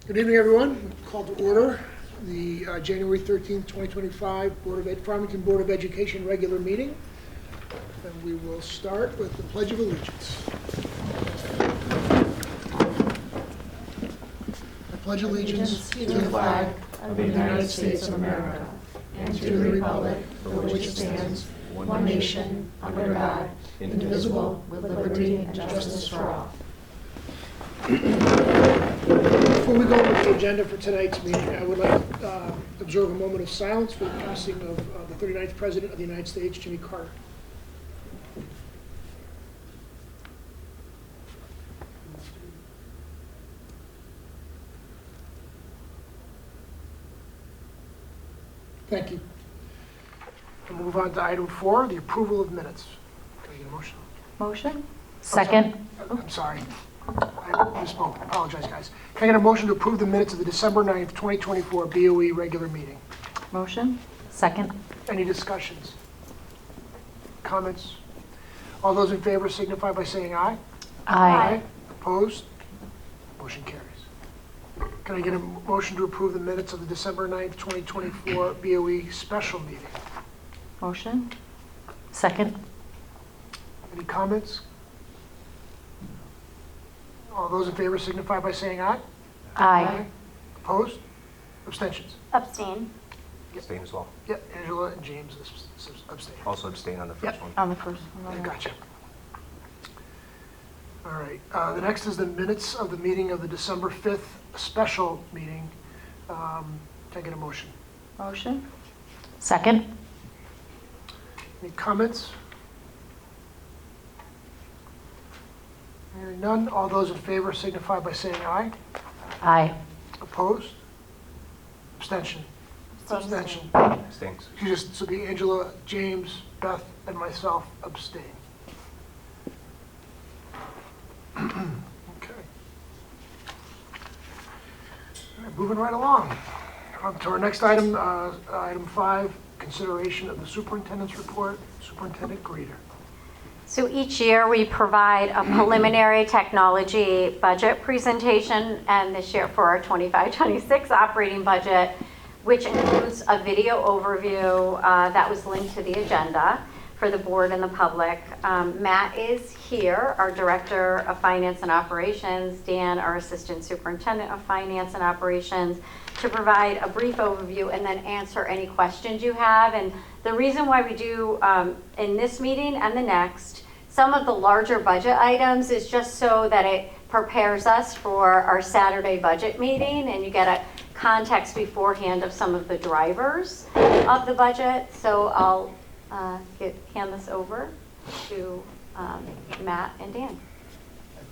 Good evening, everyone. Call to order the January 13th, 2025 Farmington Board of Education regular meeting. And we will start with the Pledge of Allegiance. I pledge allegiance to the flag of the United States of America and to the republic for which it stands, one nation, under God, indivisible, with liberty and justice for all. Before we go over the agenda for tonight's meeting, I would like to observe a moment of silence for the passing of the 39th President of the United States, Jimmy Carter. Thank you. And we'll move on to item 4, the approval of minutes. Can I get a motion? Motion. Second. I'm sorry. I misspoke. I apologize, guys. Can I get a motion to approve the minutes of the December 9th, 2024 BOE regular meeting? Motion. Second. Any discussions? Comments? All those in favor signify by saying aye. Aye. Opposed? Motion carries. Can I get a motion to approve the minutes of the December 9th, 2024 BOE special meeting? Motion. Second. Any comments? All those in favor signify by saying aye. Aye. Opposed? Abstentions? Abstain. Abstain as well. Yep, Angela and James abstain. Also abstain on the first Yep. one. On the first one. I gotcha. All right, the next is the minutes of the meeting of the December 5th special meeting. Can I get a motion? Motion. Second. Any comments? Hearing none, all those in favor signify by saying aye. Aye. Opposed? Abstention? Abstention. Abstains. So be Angela, James, Beth, and myself abstain. Okay. All right, moving right along. On to our next item, item 5, consideration of the superintendent's report. Superintendent Greeter. So each year we provide a preliminary technology budget presentation, and this year for our 25-26 operating budget, which includes a video overview that was linked to the agenda for the board and the public. Matt is here, our Director of Finance and Operations, Dan, our Assistant Superintendent of Finance and Operations, to provide a brief overview and then answer any questions you have. And the reason why we do in this meeting and the next some of the larger budget items is just so that it prepares us for our Saturday budget meeting, and you get a context beforehand of some of the drivers of the budget. So I'll hand this over to Matt and Dan.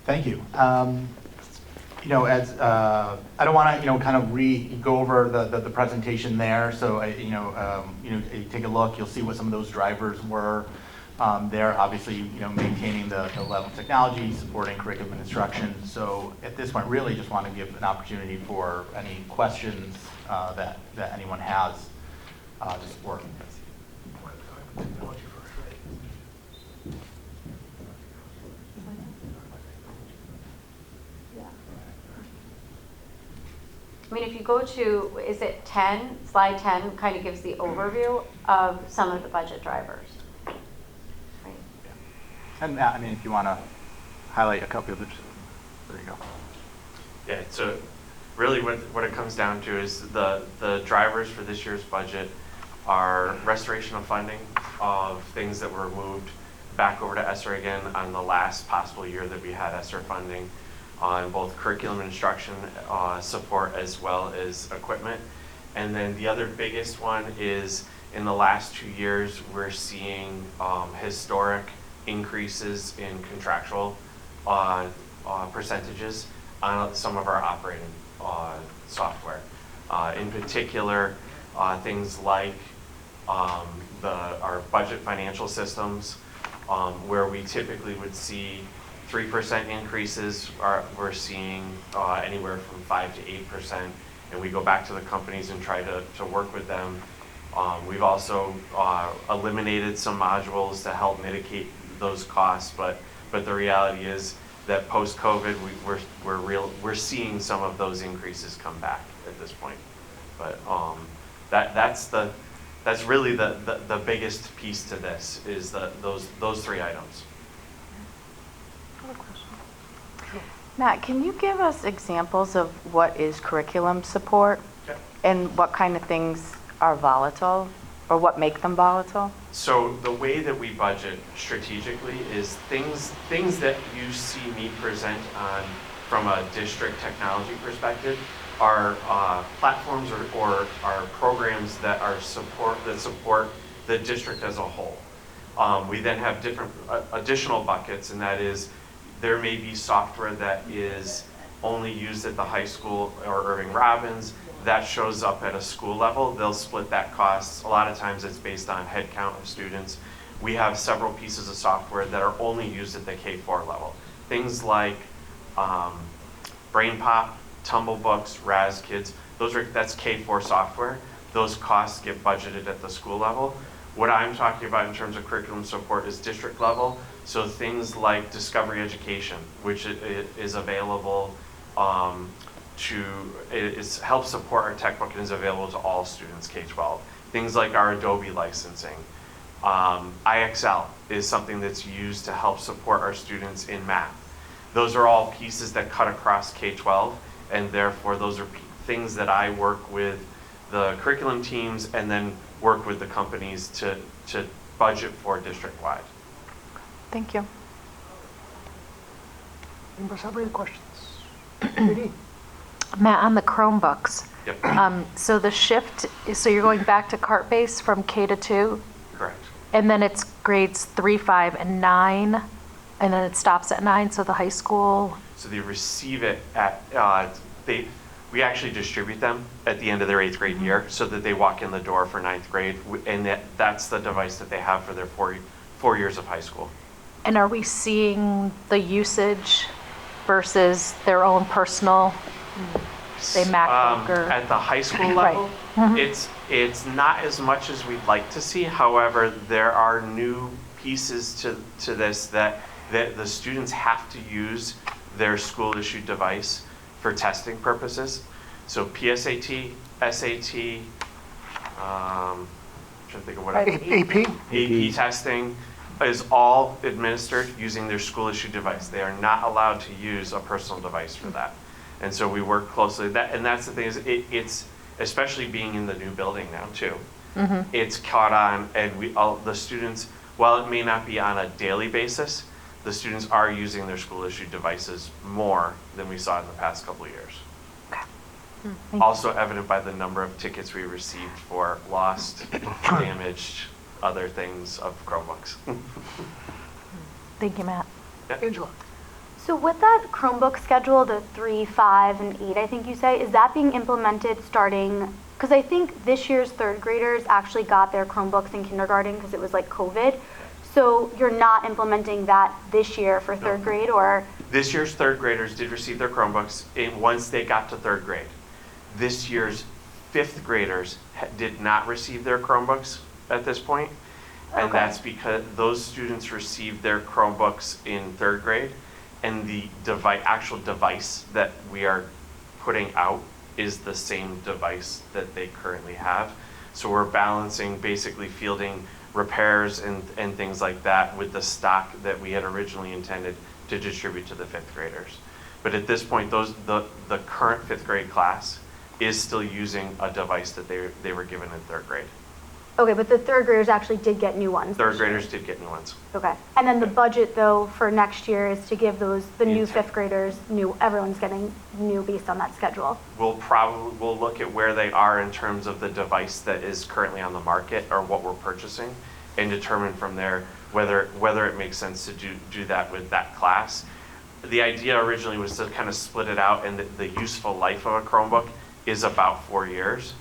Thank you. As I don't want to, kind of go over the presentation there. So, you take a look, you'll see what some of those drivers were there. Obviously, maintaining the level of technology, supporting curriculum and instruction. So at this point, really just want to give an opportunity for any questions that anyone has to support. I mean, if you go to, is it 10, slide 10 kind of gives the overview of some of the budget drivers. Right. And Matt, if you want to highlight a couple of them, there you go. Yeah, so really what it comes down to is the drivers for this year's budget are restoration of funding of things that were moved back over to ESSER again on the last possible year that we had ESSER funding, on both curriculum and instruction support as well as equipment. And then the other biggest one is in the last 2 years, we're seeing historic increases in contractual percentages on some of our operating software. In particular, things like our budget financial systems, where we typically would see 3% increases, we're seeing anywhere from 5 to 8%, and we go back to the companies and try to work with them. We've also eliminated some modules to help mitigate those costs, but the reality is that post-COVID, we're seeing some of those increases come back at this point. But that's really the biggest piece to this is those three items. Matt, can you give us examples of what is curriculum support Okay. and what kind of things are volatile or what make them volatile? So the way that we budget strategically is things that you see me present on from a district technology perspective are platforms or are programs that support the district as a whole. We then have different additional buckets, and that is there may be software that is only used at the high school or Irving Robbins that shows up at a school level. They'll split that cost. A lot of times it's based on head count of students. We have several pieces of software that are only used at the K-4 level. Things like BrainPop, Tumblebooks, Raz Kids, that's K-4 software. Those costs get budgeted at the school level. What I'm talking about in terms of curriculum support is district level. So things like Discovery Education, which is available helps support our textbook and is available to all students K-12. Things like our Adobe licensing. IXL is something that's used to help support our students in math. Those are all pieces that cut across K-12, and therefore those are things that I work with the curriculum teams and then work with the companies to budget for district-wide. Thank you. Anybody have any questions? Judy? Matt, on the Chromebooks, Yep, so the shift, so you're going back to cart-based from K to 2, correct. and then it's grades 3, 5, and 9, and then it stops at 9, so the high school, So they receive it at, we actually distribute them at the end of their 8th grade year so that they walk in the door for 9th grade, and that's the device that they have for their 4 years of high school. and are we seeing the usage versus their own personal, say MacBook or? At the high school Right. level, Mhm. it's not as much as we'd like to see. However, there are new pieces to this that the students have to use their school issued device for testing purposes. So PSAT, SAT, trying to think of what Right. AP? AP testing is all administered using their school issued device. They are not allowed to use a personal device for that. And so we work closely with that. And that's the thing is it's especially being in the new building now too. It's caught on, and the students, while it may not be on a daily basis, the students are using their school issued devices more than we saw in the past couple of years. Also evident by the number of tickets we received for lost, damaged, other things of Chromebooks. Thank you, Matt. Angela? So with that Chromebook schedule, the 3, 5, and 8, I think you say, is that being implemented starting, because I think this year's third graders actually got their Chromebooks in kindergarten because it was like COVID. So you're not implementing that this year for third grade, or? This year's third graders did receive their Chromebooks once they got to third grade. This year's fifth graders did not receive their Chromebooks at this point. And Okay. that's because those students received their Chromebooks in third grade, and the actual device that we are putting out is the same device that they currently have. So we're balancing basically fielding repairs and things like that with the stock that we had originally intended to distribute to the fifth graders. But at this point, the current fifth grade class is still using a device that they were given in third grade. Okay, but the third graders actually did get new ones. Third graders did get new ones. Okay. And then the budget, though, for next year is to give the new Intent. fifth graders everyone's getting new based on that schedule. We'll look at where they are in terms of the device that is currently on the market or what we're purchasing, and determine from there whether it makes sense to do that with that class. The idea originally was to kind of split it out, and the useful life of a Chromebook is about 4 years,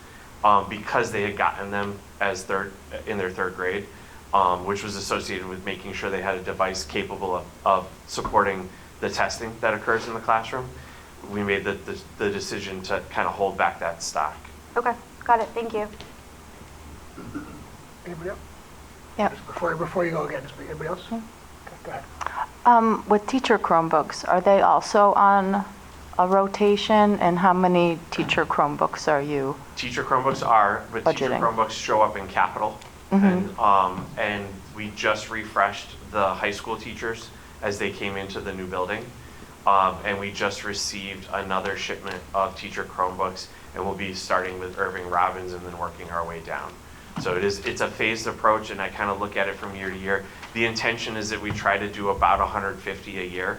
because they had gotten them in their third grade, which was associated with making sure they had a device capable of supporting the testing that occurs in the classroom. We made the decision to kind of hold back that stock. Okay, got it. Thank you. Anybody else? Yep. Before you go again, anybody else? Okay, go ahead. With teacher Chromebooks, are they also on a rotation? And how many teacher Chromebooks are you? Teacher Chromebooks are, but teacher Budgeting. Chromebooks show up in capital. And we just refreshed the high school teachers as they came into the new building. And we just received another shipment of teacher Chromebooks, and we'll be starting with Irving Robbins and then working our way down. So it's a phased approach, and I kind of look at it from year to year. The intention is that we try to do about 150 a year.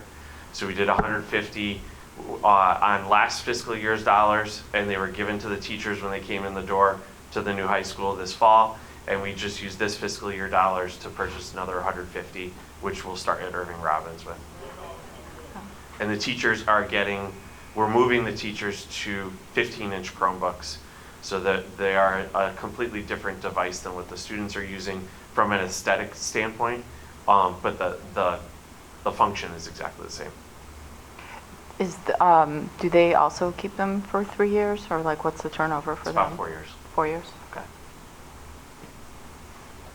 So we did 150 on last fiscal year's dollars, and they were given to the teachers when they came in the door to the new high school this fall. And we just used this fiscal year dollars to purchase another 150, which we'll start at Irving Robbins with. And the teachers we're moving the teachers to 15-inch Chromebooks, so that they are a completely different device than what the students are using from an aesthetic standpoint, but the function is exactly the same. Do they also keep them for 3 years, or like what's the turnover for It's them? about 4 years. 4 years? Okay.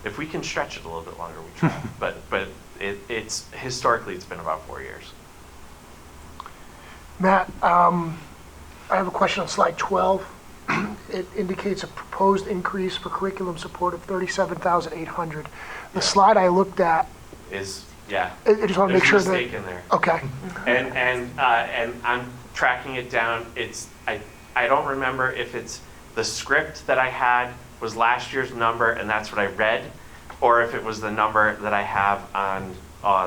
If we can stretch it a little bit longer, we try. but it's historically it's been about 4 years. Matt, I have a question on slide 12. It indicates a proposed increase for curriculum support of $37,800. The slide I looked at, Yeah. I just want to make sure There's a that. mistake in there. Okay. And I'm tracking it down. I don't remember if it's the script that I had was last year's number and that's what I read, or if it was the number that I have on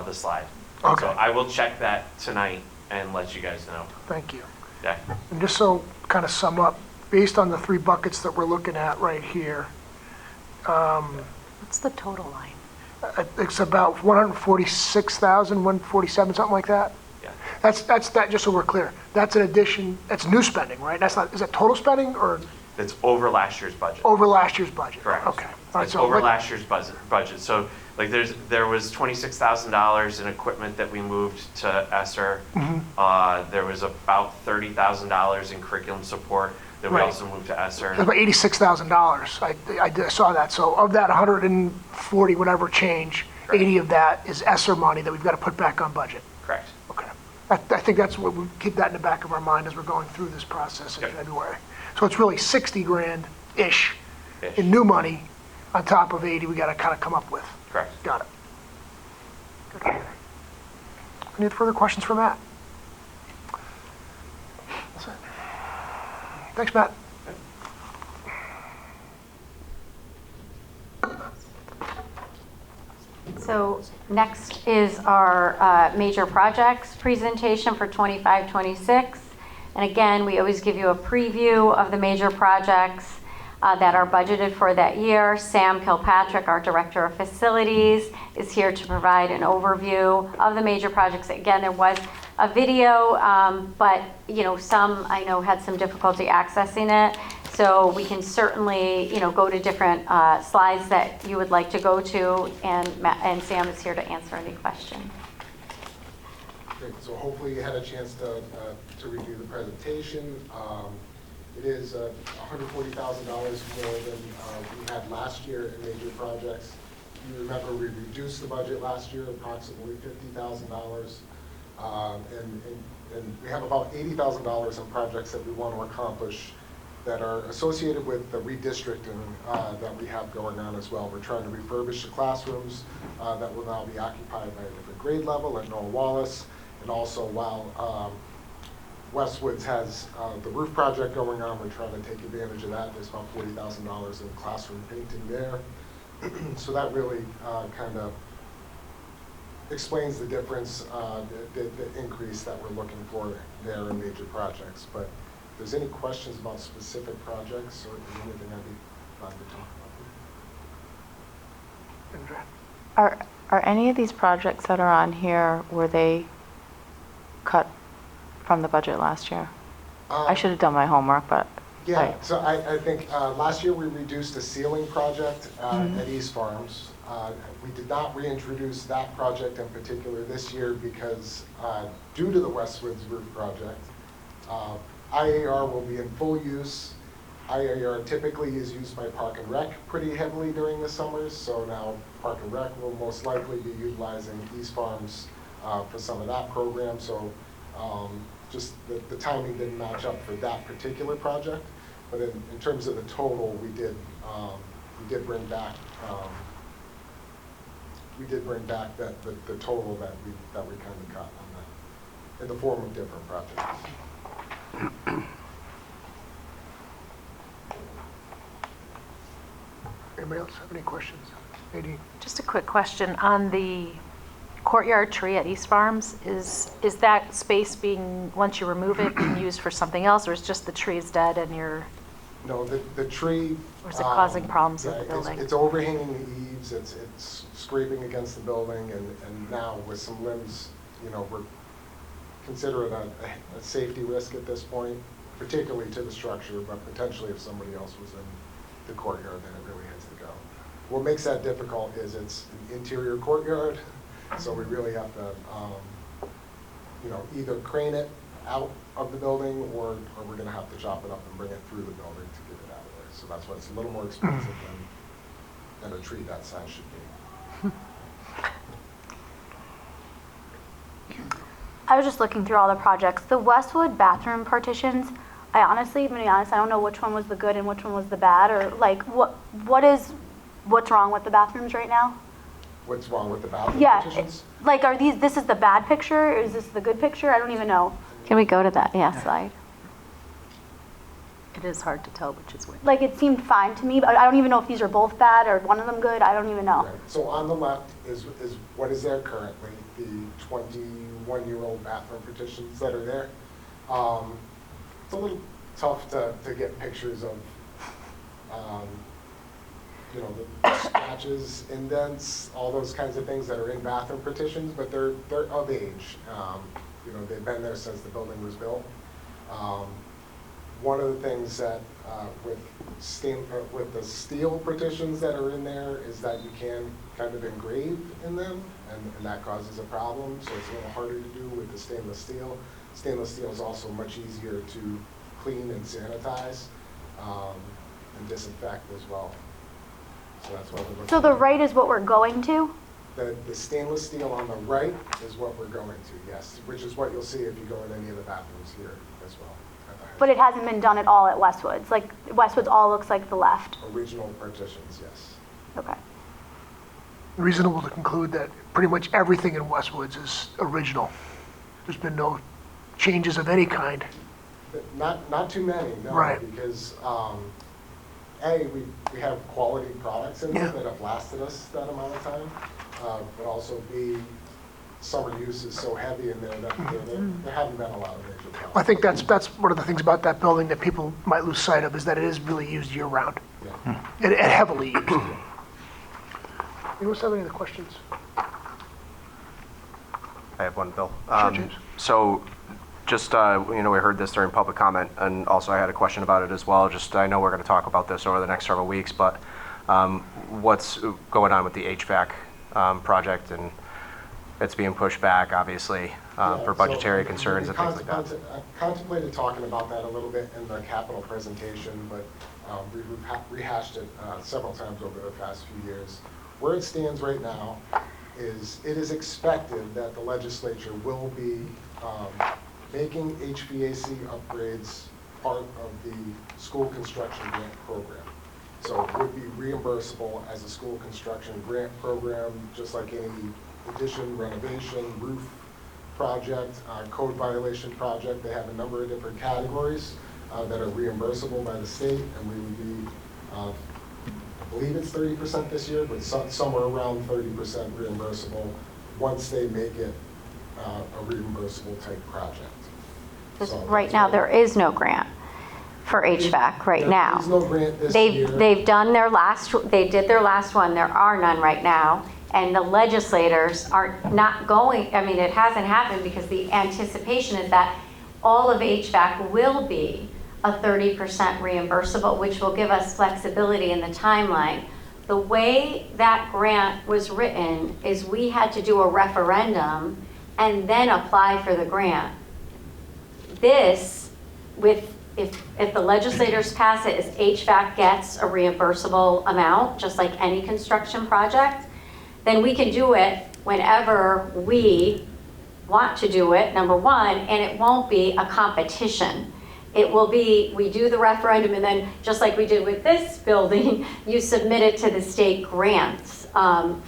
the slide. Okay. So I will check that tonight and let you guys know. Thank you. Yeah. And just so kind of sum up, based on the 3 buckets that we're looking at right here, What's the total line? it's about 146,000, 147, something like that. Yeah. That's that. Just so we're clear, that's an addition. That's new spending, right? That's not. Is that total spending or That's over last year's budget. over last year's budget? Correct. Okay. All right. It's So over like- last year's budget. So like there was $26,000 in equipment that we moved to ESSER. There was about $30,000 in curriculum support that we Right. also moved to ESSER. It's about $86,000. I saw that. So of that 140 whatever change, Correct. 80 of that is ESSER money that we've got to put back on budget. Correct. Okay. I think that's what we keep that in the back of our mind as we're going through this process in Yep. February. So it's really 60 grand-ish Ish. in new money on top of 80 we got to kind of come up with. Correct. Got it. Good. Any further questions for Matt? That's it. Thanks, Matt. So next is our major projects presentation for 25-26. And again, we always give you a preview of the major projects that are budgeted for that year. Sam Kilpatrick, our Director of Facilities, is here to provide an overview of the major projects. Again, there was a video, but some I know had some difficulty accessing it. So we can certainly, go to different slides that you would like to go to, and Sam is here to answer any questions. Great. So hopefully you had a chance to review the presentation. It is $140,000 more than we had last year in major projects. You remember we reduced the budget last year approximately $50,000. And we have about $80,000 in projects that we want to accomplish that are associated with the redistricting that we have going on as well. We're trying to refurbish the classrooms that will now be occupied by a different grade level at Noah Wallace. And also while Westwoods has the roof project going on, we're trying to take advantage of that. There's about $40,000 in classroom painting there. So that really kind of explains the difference, the increase that we're looking for there in major projects. But if there's any questions about specific projects or anything, I'd be glad to talk about them. Are any of these projects that are on here, were they cut from the budget last year? I should have done my homework, but. Yeah, so I think last year we reduced the ceiling project at East Farms. We did not reintroduce that project in particular this year because due to the Westwoods roof project, IAR will be in full use. IAR typically is used by Park and Rec pretty heavily during the summers, so now Park and Rec will most likely be utilizing East Farms for some of that program. So just the timing didn't match up for that particular project. But in terms of the total, we did bring back the total that we kind of cut on that in the form of different projects. Anybody else have any questions? Nadine? Just a quick question on the courtyard tree at East Farms. Is that space being, once you remove it, being used for something else, or is just the tree is dead and you're? No, the tree. Or is it causing problems with yeah, the building? It's overhanging the eaves, it's scraping against the building, and now with some limbs, you know, we're considering a safety risk at this point, particularly to the structure, but potentially if somebody else was in the courtyard, then it really has to go. What makes that difficult is it's an interior courtyard, so we really have to, you know, either crane it out of the building, or we're going to have to chop it up and bring it through the building to get it out of there. So that's why it's a little more expensive than a tree that size should be. I was just looking through all the projects. The Westwood bathroom partitions, I honestly, to be honest, I don't know which one was the good and which one was the bad, or like what's wrong with the bathrooms right now? What's wrong with the bathroom Yeah, partitions? like this is the bad picture, or is this the good picture? I don't even know. Can we go to that, slide? It is hard to tell which is which. Like it seemed fine to me, but I don't even know if these are both bad or one of them good. I don't even know. Right. So on the left is what is there currently, the 21-year-old bathroom partitions that are there. It's a little tough to get pictures of, you know, the scratches, indents, all those kinds of things that are in bathroom partitions, but they're of age. You know, they've been there since the building was built. One of the things that with the steel partitions that are in there is that you can kind of engrave in them, and that causes a problem. So it's a little harder to do with the stainless steel. Stainless steel is also much easier to clean and sanitize and disinfect as well. So that's what we're looking So the at. right is what we're going to? The stainless steel on the right is what we're going to, yes, which is what you'll see if you go in any of the bathrooms here as well. At the high But it school. hasn't been done at all at Westwoods. Like Westwoods all looks like the left. Original partitions, yes. Okay. Reasonable to conclude that pretty much everything in Westwoods is original. There's been no changes of any kind. But not too many, no, Right. because we have quality products in there Yeah. that have lasted us that amount of time, but also B, summer use is so heavy in there that there haven't been a lot of major problems. I think that's one of the things about that building that people might lose sight of, is that it is really used year-round. Yeah. And heavily used. Anyone else have any other questions? I have one, Bill. Sure, James. So just, you know, we heard this during public comment, and also I had a question about it as well. Just, I know we're going to talk about this over the next several weeks, but what's going on with the HVAC project? And it's being pushed back, obviously, Yeah, for budgetary so concerns we and things like that. I contemplated talking about that a little bit in the capital presentation, but we've rehashed it several times over the past few years. Where it stands right now is it is expected that the legislature will be making HVAC upgrades part of the school construction grant program. So it would be reimbursable as a school construction grant program, just like any addition, renovation, roof project, code violation project. They have a number of different categories that are reimbursable by the state, and we would be, I believe it's 30% this year, but somewhere around 30% reimbursable once they make it a reimbursable type project. Because So right that's now, what- there is no grant for HVAC right now. There's no grant this year. They've done they did their last one, there are none right now, and the legislators are not going, I mean, it hasn't happened because the anticipation is that all of HVAC will be a 30% reimbursable, which will give us flexibility in the timeline. The way that grant was written is we had to do a referendum and then apply for the grant. This, if the legislators pass it, is HVAC gets a reimbursable amount, just like any construction project, then we can do it whenever we want to do it, number one, and it won't be a competition. It will be, we do the referendum, and then just like we did with this building, you submit it to the state grants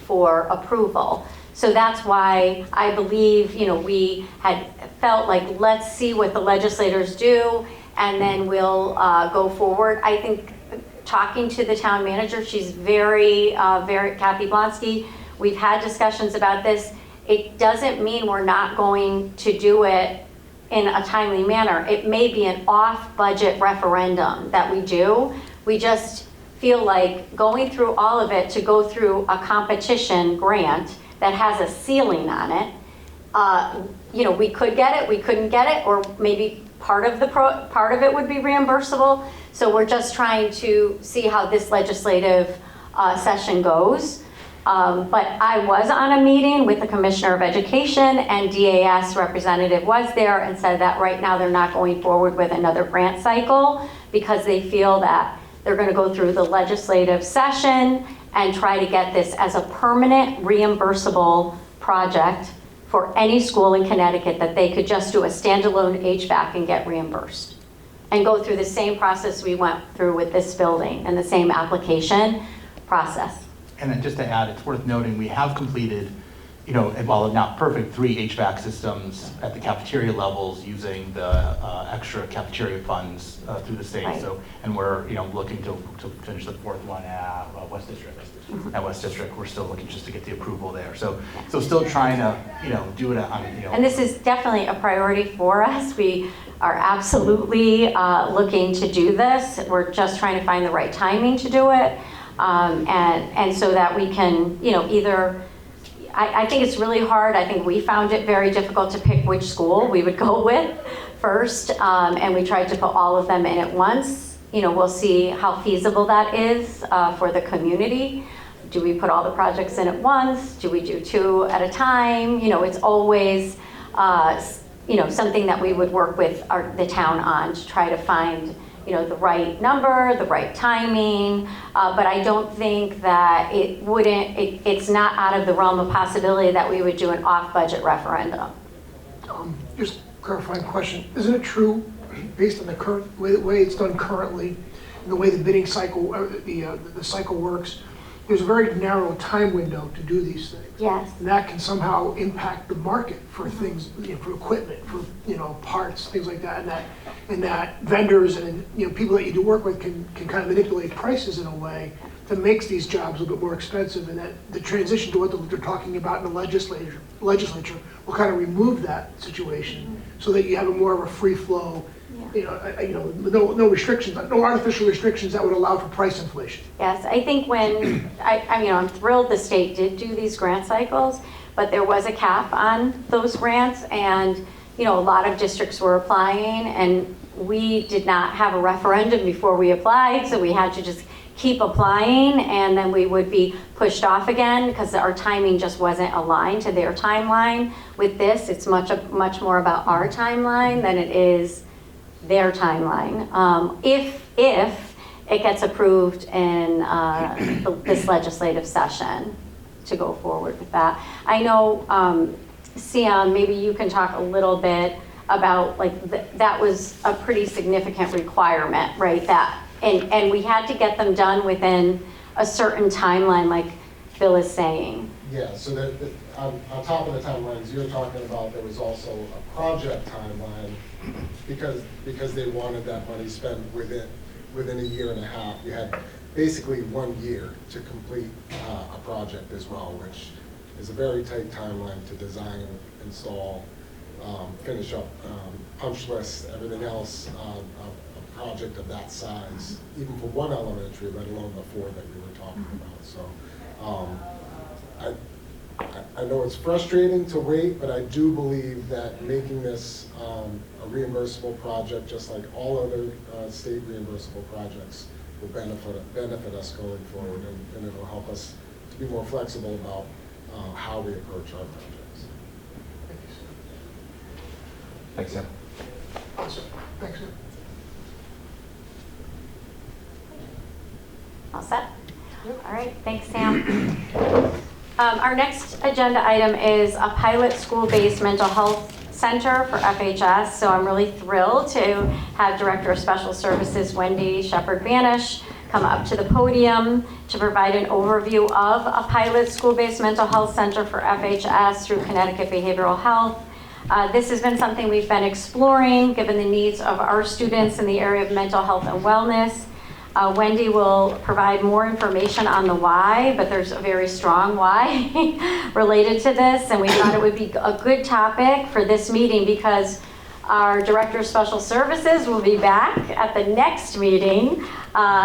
for approval. So that's why I believe, we had felt like, let's see what the legislators do, and then we'll go forward. I think talking to the town manager, she's very, Kathy Blonsky, we've had discussions about this. It doesn't mean we're not going to do it in a timely manner. It may be an off-budget referendum that we do. We just feel like going through all of it to go through a competition grant that has a ceiling on it. We could get it, we couldn't get it, or maybe part of it would be reimbursable. So we're just trying to see how this legislative session goes. But I was on a meeting with the Commissioner of Education, and DAS representative was there and said that right now they're not going forward with another grant cycle because they feel that they're going to go through the legislative session and try to get this as a permanent reimbursable project for any school in Connecticut, that they could just do a standalone HVAC and get reimbursed and go through the same process we went through with this building and the same application process. And then just to add, it's worth noting, we have completed, while not perfect, 3 HVAC systems at the cafeteria levels using the extra cafeteria funds through the state. Right. So, and we're, looking to finish the 4th one at West District. Mm-hmm. At West District, we're still looking just to get the approval there. So still trying to, do it on, And this is definitely a priority for us. We are absolutely looking to do this. We're just trying to find the right timing to do it. And so that we can, either, I think it's really hard. I think we found it very difficult to pick which school we would go with first. And we tried to put all of them in at once. We'll see how feasible that is for the community. Do we put all the projects in at once? Do we do 2 at a time? It's always, something that we would work with the town on to try to find the right number, the right timing, but I don't think that it's not out of the realm of possibility that we would do an off-budget referendum. Just clarifying question, isn't it true, based on the current way it's done currently, and the way the bidding cycle, the cycle works, there's a very narrow time window to do these things. Yes. And that can somehow impact the market for things, for equipment, for parts, things like that, and that vendors and people that you do work with can kind of manipulate prices in a way that makes these jobs a little bit more expensive, and that the transition to what they're talking about in the legislature will kind of remove that situation so that you have a more of a free flow. No restrictions, no artificial restrictions that would allow for price inflation. Yes, I think when, I'm thrilled the state did do these grant cycles, but there was a cap on those grants, and, a lot of districts were applying, and we did not have a referendum before we applied, so we had to just keep applying, and then we would be pushed off again because our timing just wasn't aligned to their timeline. With this, it's much more about our timeline than it is their timeline. If it gets approved in this legislative session to go forward with that. I know, Sian, maybe you can talk a little bit about that was a pretty significant requirement, right? And we had to get them done within a certain timeline, like Phil is saying. Yeah, so that on top of the timelines you're talking about, there was also a project timeline because they wanted that money spent within a year and a half. You had basically 1 year to complete a project as well, which is a very tight timeline to design, install, finish up punch lists, everything else. A project of that size, even for one elementary, let alone the 4 that we were talking about. So I know it's frustrating to wait, but I do believe that making this a reimbursable project, just like all other state reimbursable projects, will benefit us going forward, and it will help us to be more flexible about how we approach our projects. Thanks, Sam. Awesome. Thanks, Sam. All set? All right, thanks, Sam. Our next agenda item is a pilot school-based mental health center for FHS. So I'm really thrilled to have Director of Special Services Wendy Shepherd-Banish come up to the podium to provide an overview of a pilot school-based mental health center for FHS through Connecticut Behavioral Health. This has been something we've been exploring given the needs of our students in the area of mental health and wellness. Wendy will provide more information on the why, but there's a very strong why related to this, and we thought it would be a good topic for this meeting because our Director of Special Services will be back at the next meeting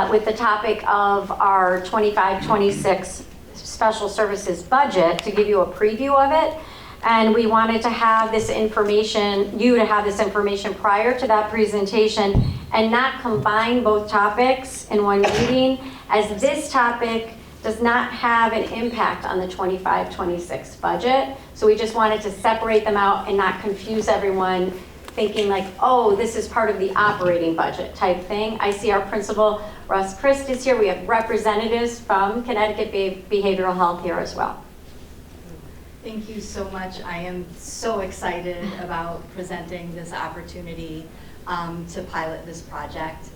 with the topic of our 25-26 Special Services budget to give you a preview of it. And we wanted to have this information, you to have this information prior to that presentation and not combine both topics in one meeting, as this topic does not have an impact on the 25-26 budget. So we just wanted to separate them out and not confuse everyone thinking like, oh, this is part of the operating budget type thing. I see our principal, Russ Christ, is here. We have representatives from Connecticut Behavioral Health here as well. Thank you so much. I am so excited about presenting this opportunity to pilot this project.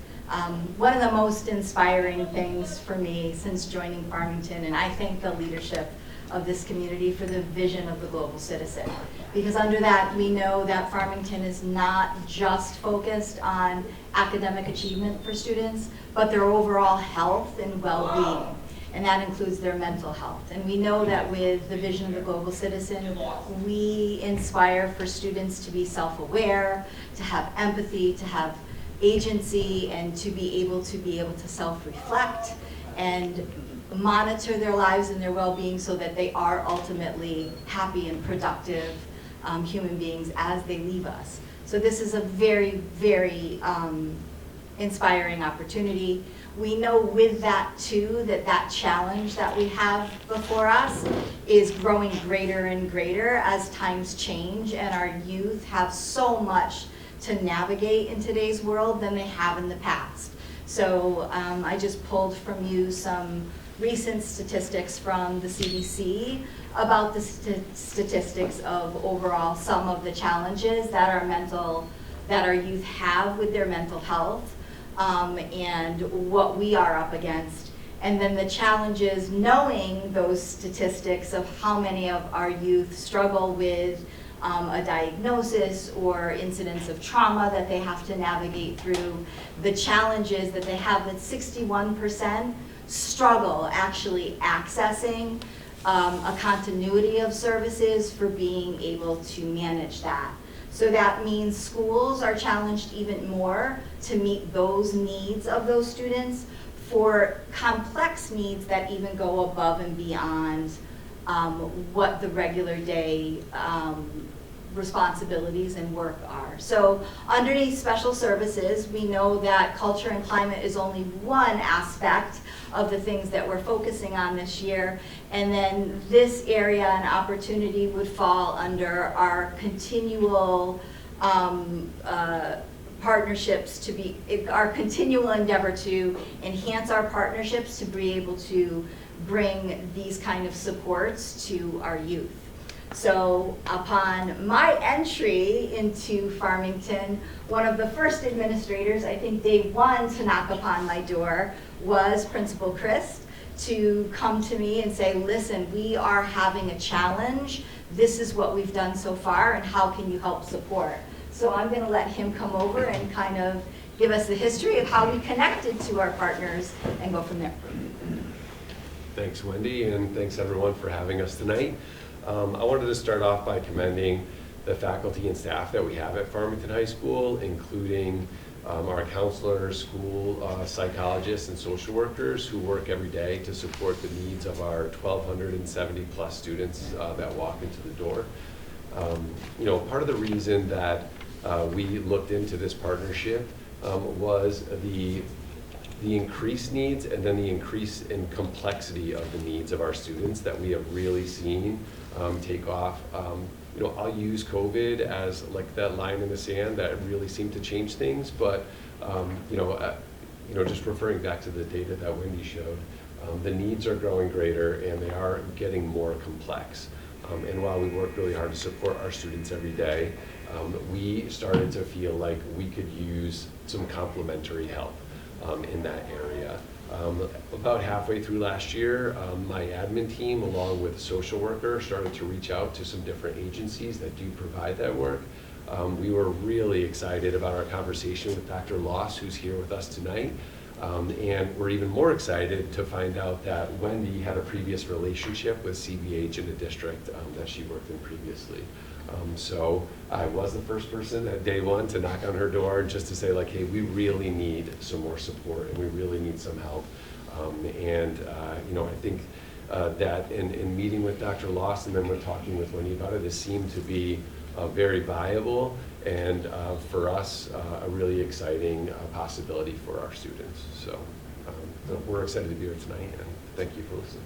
One of the most inspiring things for me since joining Farmington, and I thank the leadership of this community for the vision of the global citizen. Because under that, we know that Farmington is not just focused on academic achievement for students, but their overall health and well-being. And that includes their mental health. And we know that with the vision of the global citizen, we inspire for students to be self-aware, to have empathy, to have agency, and to be able to self-reflect and monitor their lives and their well-being so that they are ultimately happy and productive human beings as they leave us. So this is a very, very inspiring opportunity. We know with that too, that challenge that we have before us is growing greater and greater as times change, and our youth have so much to navigate in today's world than they have in the past. So I just pulled from you some recent statistics from the CDC about the statistics of overall some of the challenges that our youth have with their mental health. And what we are up against. And then the challenges, knowing those statistics of how many of our youth struggle with a diagnosis or incidents of trauma that they have to navigate through, the challenges that they have, that 61% struggle actually accessing a continuity of services for being able to manage that. So that means schools are challenged even more to meet those needs of those students for complex needs that even go above and beyond what the regular day responsibilities and work are. So underneath special services, we know that culture and climate is only one aspect of the things that we're focusing on this year. And then this area and opportunity would fall under our continual partnerships our continual endeavor to enhance our partnerships to be able to bring these kind of supports to our youth. So upon my entry into Farmington, one of the first administrators, I think day one, to knock upon my door was Principal Christ, to come to me and say, listen, we are having a challenge. This is what we've done so far, and how can you help support? So I'm going to let him come over and kind of give us the history of how we connected to our partners and go from there. Thanks, Wendy, and thanks everyone for having us tonight. I wanted to start off by commending the faculty and staff that we have at Farmington High School, including our counselors, school psychologists, and social workers who work every day to support the needs of our 1,270 plus students that walk into the door. Part of the reason that we looked into this partnership was the increased needs and then the increase in complexity of the needs of our students that we have really seen take off. I'll use COVID as like that line in the sand that really seemed to change things, but just referring back to the data that Wendy showed, The needs are growing greater and they are getting more complex. And while we work really hard to support our students every day, we started to feel like we could use some complementary help in that area. About halfway through last year, my admin team, along with a social worker, started to reach out to some different agencies that do provide that work. We were really excited about our conversation with Dr. Loss, who's here with us tonight. And we're even more excited to find out that Wendy had a previous relationship with CBH in a district that she worked in previously. So I was the first person at day one to knock on her door just to say, like, hey, we really need some more support and we really need some help. You know, I think that in meeting with Dr. Loss and then we're talking with Wendy about it, this seemed to be very viable and for us, a really exciting possibility for our students. So we're excited to be here tonight and thank you for listening.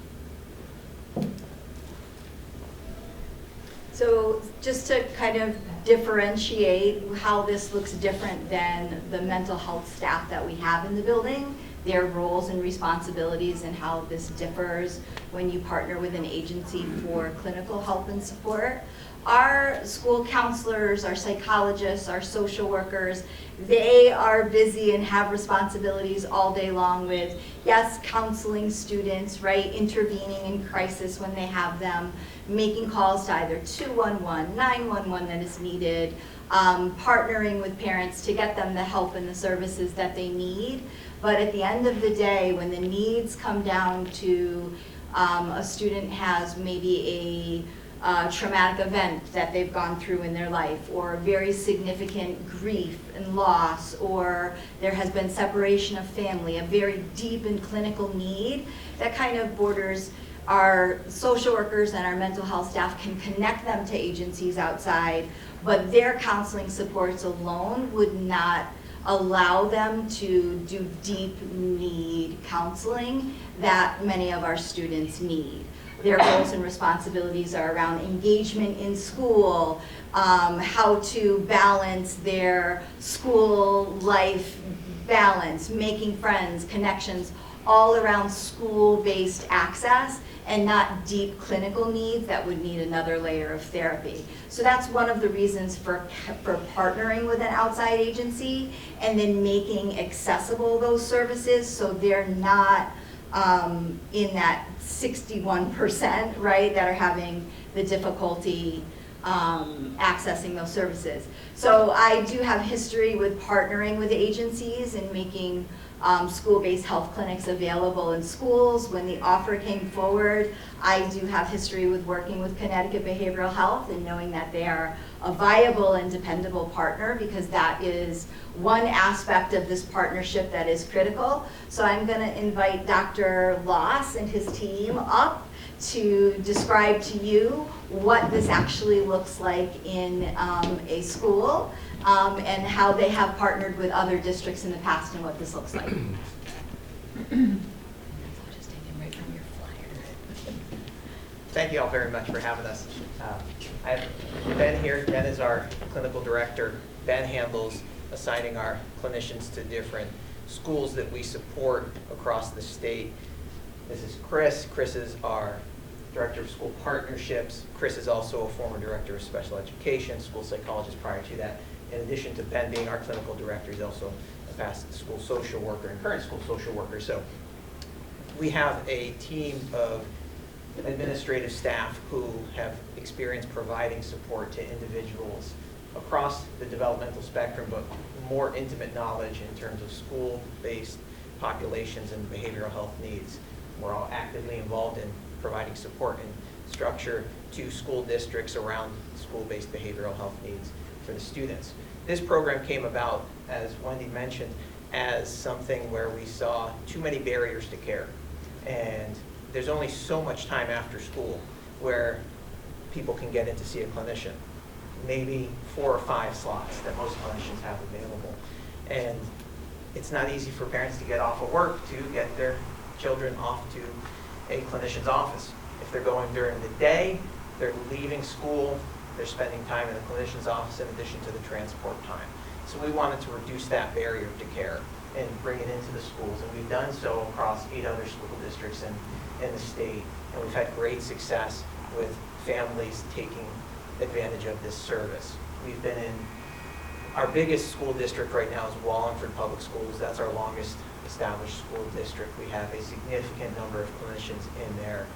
So just to kind of differentiate how this looks different than the mental health staff that we have in the building, their roles and responsibilities and how this differs when you partner with an agency for clinical help and support. Our school counselors, our psychologists, our social workers, they are busy and have responsibilities all day long with, yes, counseling students, right, intervening in crisis when they have them, making calls to either 211, 911 that is needed, partnering with parents to get them the help and the services that they need. But at the end of the day, when the needs come down to a student has maybe a traumatic event that they've gone through in their life, or very significant grief and loss, or there has been separation of family, a very deep and clinical need, that kind of borders our social workers and our mental health staff can connect them to agencies outside, but their counseling supports alone would not allow them to do deep need counseling that many of our students need. Their roles and responsibilities are around engagement in school, how to balance their school life balance, making friends, connections, all around school-based access and not deep clinical needs that would need another layer of therapy. So that's one of the reasons for partnering with an outside agency and then making accessible those services so they're not in that 61%, right, that are having the difficulty accessing those services. So I do have history with partnering with agencies and making school-based health clinics available in schools. When the offer came forward, I do have history with working with Connecticut Behavioral Health and knowing that they are a viable and dependable partner, because that is one aspect of this partnership that is critical. So I'm going to invite Dr. Loss and his team up to describe to you what this actually looks like in a school and how they have partnered with other districts in the past and what this looks like. Thank you all very much for having us. I have Ben here. Ben is our clinical director. Ben handles assigning our clinicians to different schools that we support across the state. This is Chris. Chris is our director of school partnerships. Chris is also a former director of special education, school psychologist prior to that. In addition to Ben being our clinical director, he's also a past school social worker and current school social worker. So we have a team of administrative staff who have experience providing support to individuals across the developmental spectrum, but more intimate knowledge in terms of school-based populations and behavioral health needs. We're all actively involved in providing support and structure to school districts around school-based behavioral health needs for the students. This program came about, as Wendy mentioned, as something where we saw too many barriers to care. And there's only so much time after school where people can get in to see a clinician. Maybe 4 or 5 slots that most clinicians have available. And it's not easy for parents to get off of work to get their children off to a clinician's office. If they're going during the day, they're leaving school, they're spending time in the clinician's office in addition to the transport time. So we wanted to reduce that barrier to care and bring it into the schools. And we've done so across 8 other school districts in the state. And we've had great success with families taking advantage of this service. We've been in, our biggest school district right now is Wallingford Public Schools. That's our longest established school district. We have a significant number of clinicians in there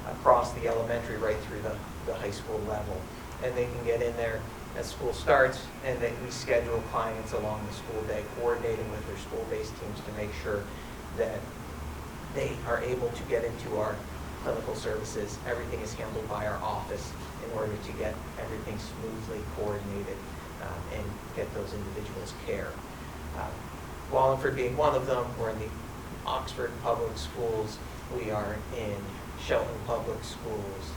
across the elementary right through the high school level. And they can get in there as school starts, and we schedule clients along the school day, coordinating with their school-based teams to make sure that they are able to get into our clinical services. Everything is handled by our office in order to get everything smoothly coordinated and get those individuals care. Wallingford being one of them, we're in the Oxford Public Schools, we are in Shelton Public Schools,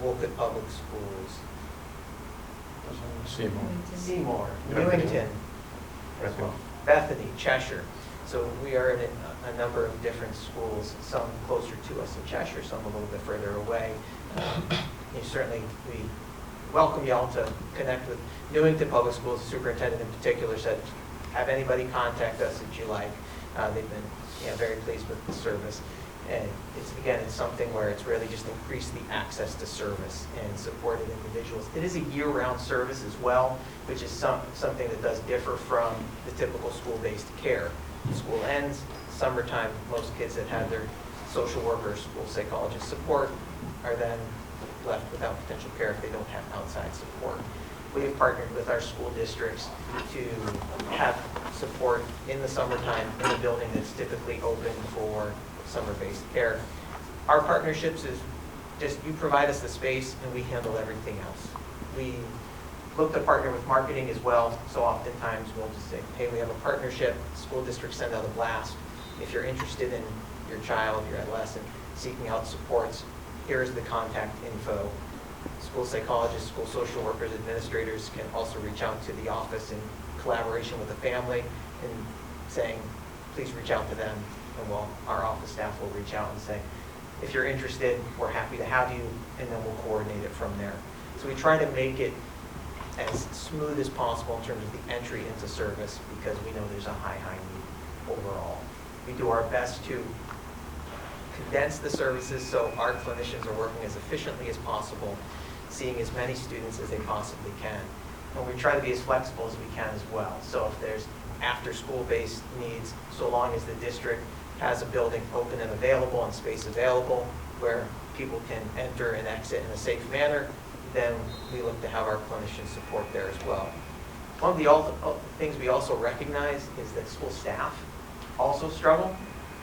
Wolcott Public Schools, Seymour, Newington, as well, Bethany, Cheshire. So we are in a number of different schools, some closer to us in Cheshire, some a little bit further away. Certainly, we welcome y'all to connect with Newington Public Schools. The superintendent in particular said, have anybody contact us if you like. They've been very pleased with the service. And it's something where it's really just increased the access to service and supported individuals. It is a year-round service as well, which is something that does differ from the typical school-based care. School ends, summertime, most kids that have their social worker or school psychologist support are then left without potential care if they don't have outside support. We have partnered with our school districts to have support in the summertime in a building that's typically open for summer-based care. Our partnerships is just you provide us the space and we handle everything else. We look to partner with marketing as well, so oftentimes we'll just say, hey, we have a partnership, school districts send out a blast. If you're interested in your child, your adolescent, seeking out supports, here's the contact info. School psychologists, school social workers, administrators can also reach out to the office in collaboration with the family and saying, please reach out to them. And our office staff will reach out and say, if you're interested, we're happy to have you, and then we'll coordinate it from there. So we try to make it as smooth as possible in terms of the entry into service because we know there's a high need overall. We do our best to condense the services so our clinicians are working as efficiently as possible, seeing as many students as they possibly can. And we try to be as flexible as we can as well. So if there's after-school-based needs, so long as the district has a building open and available and space available where people can enter and exit in a safe manner, then we look to have our clinicians support there as well. One of the things we also recognize is that school staff also struggle,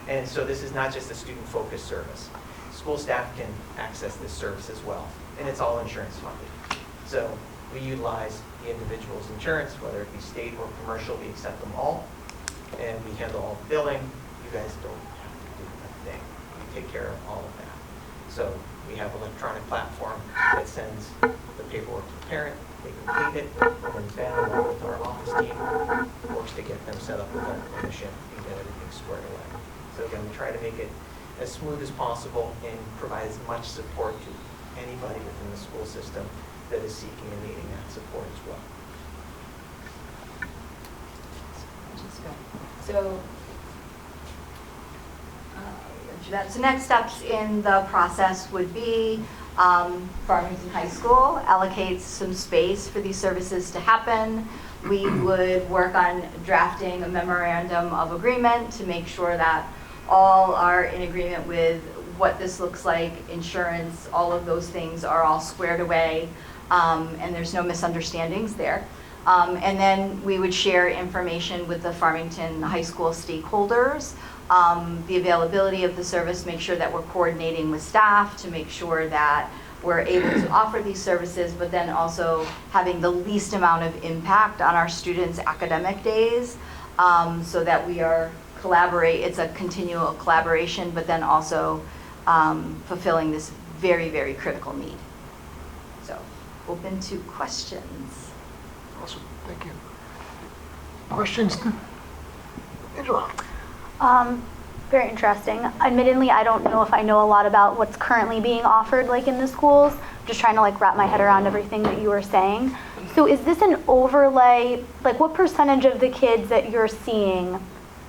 and so this is not just a student-focused service. School staff can access this service as well, and it's all insurance funded. So we utilize the individual's insurance, whether it be state or commercial, we accept them all, and we handle all the billing. You guys don't have to do a thing. We take care of all of that. So we have an electronic platform that sends the paperwork to the parent, they complete it, and then along with our office team works to get them set up with our clinician and get everything squared away. So again, we try to make it as smooth as possible and provide as much support to anybody within the school system that is seeking and needing that support as well. So next steps in the process would be Farmington High School allocates some space for these services to happen. We would work on drafting a memorandum of agreement to make sure that all are in agreement with what this looks like, insurance, all of those things are all squared away, and there's no misunderstandings there. And then we would share information with the Farmington High School stakeholders, the availability of the service, make sure that we're coordinating with staff to make sure that we're able to offer these services, but then also having the least amount of impact on our students' academic days, so that we are it's a continual collaboration, but then also fulfilling this very, very critical need. So, open to questions. Awesome, thank you. Questions? Angela? Very interesting. Admittedly, I don't know if I know a lot about what's currently being offered like in the schools. I'm just trying to like wrap my head around everything that you were saying. So is this an overlay, like what percentage of the kids that you're seeing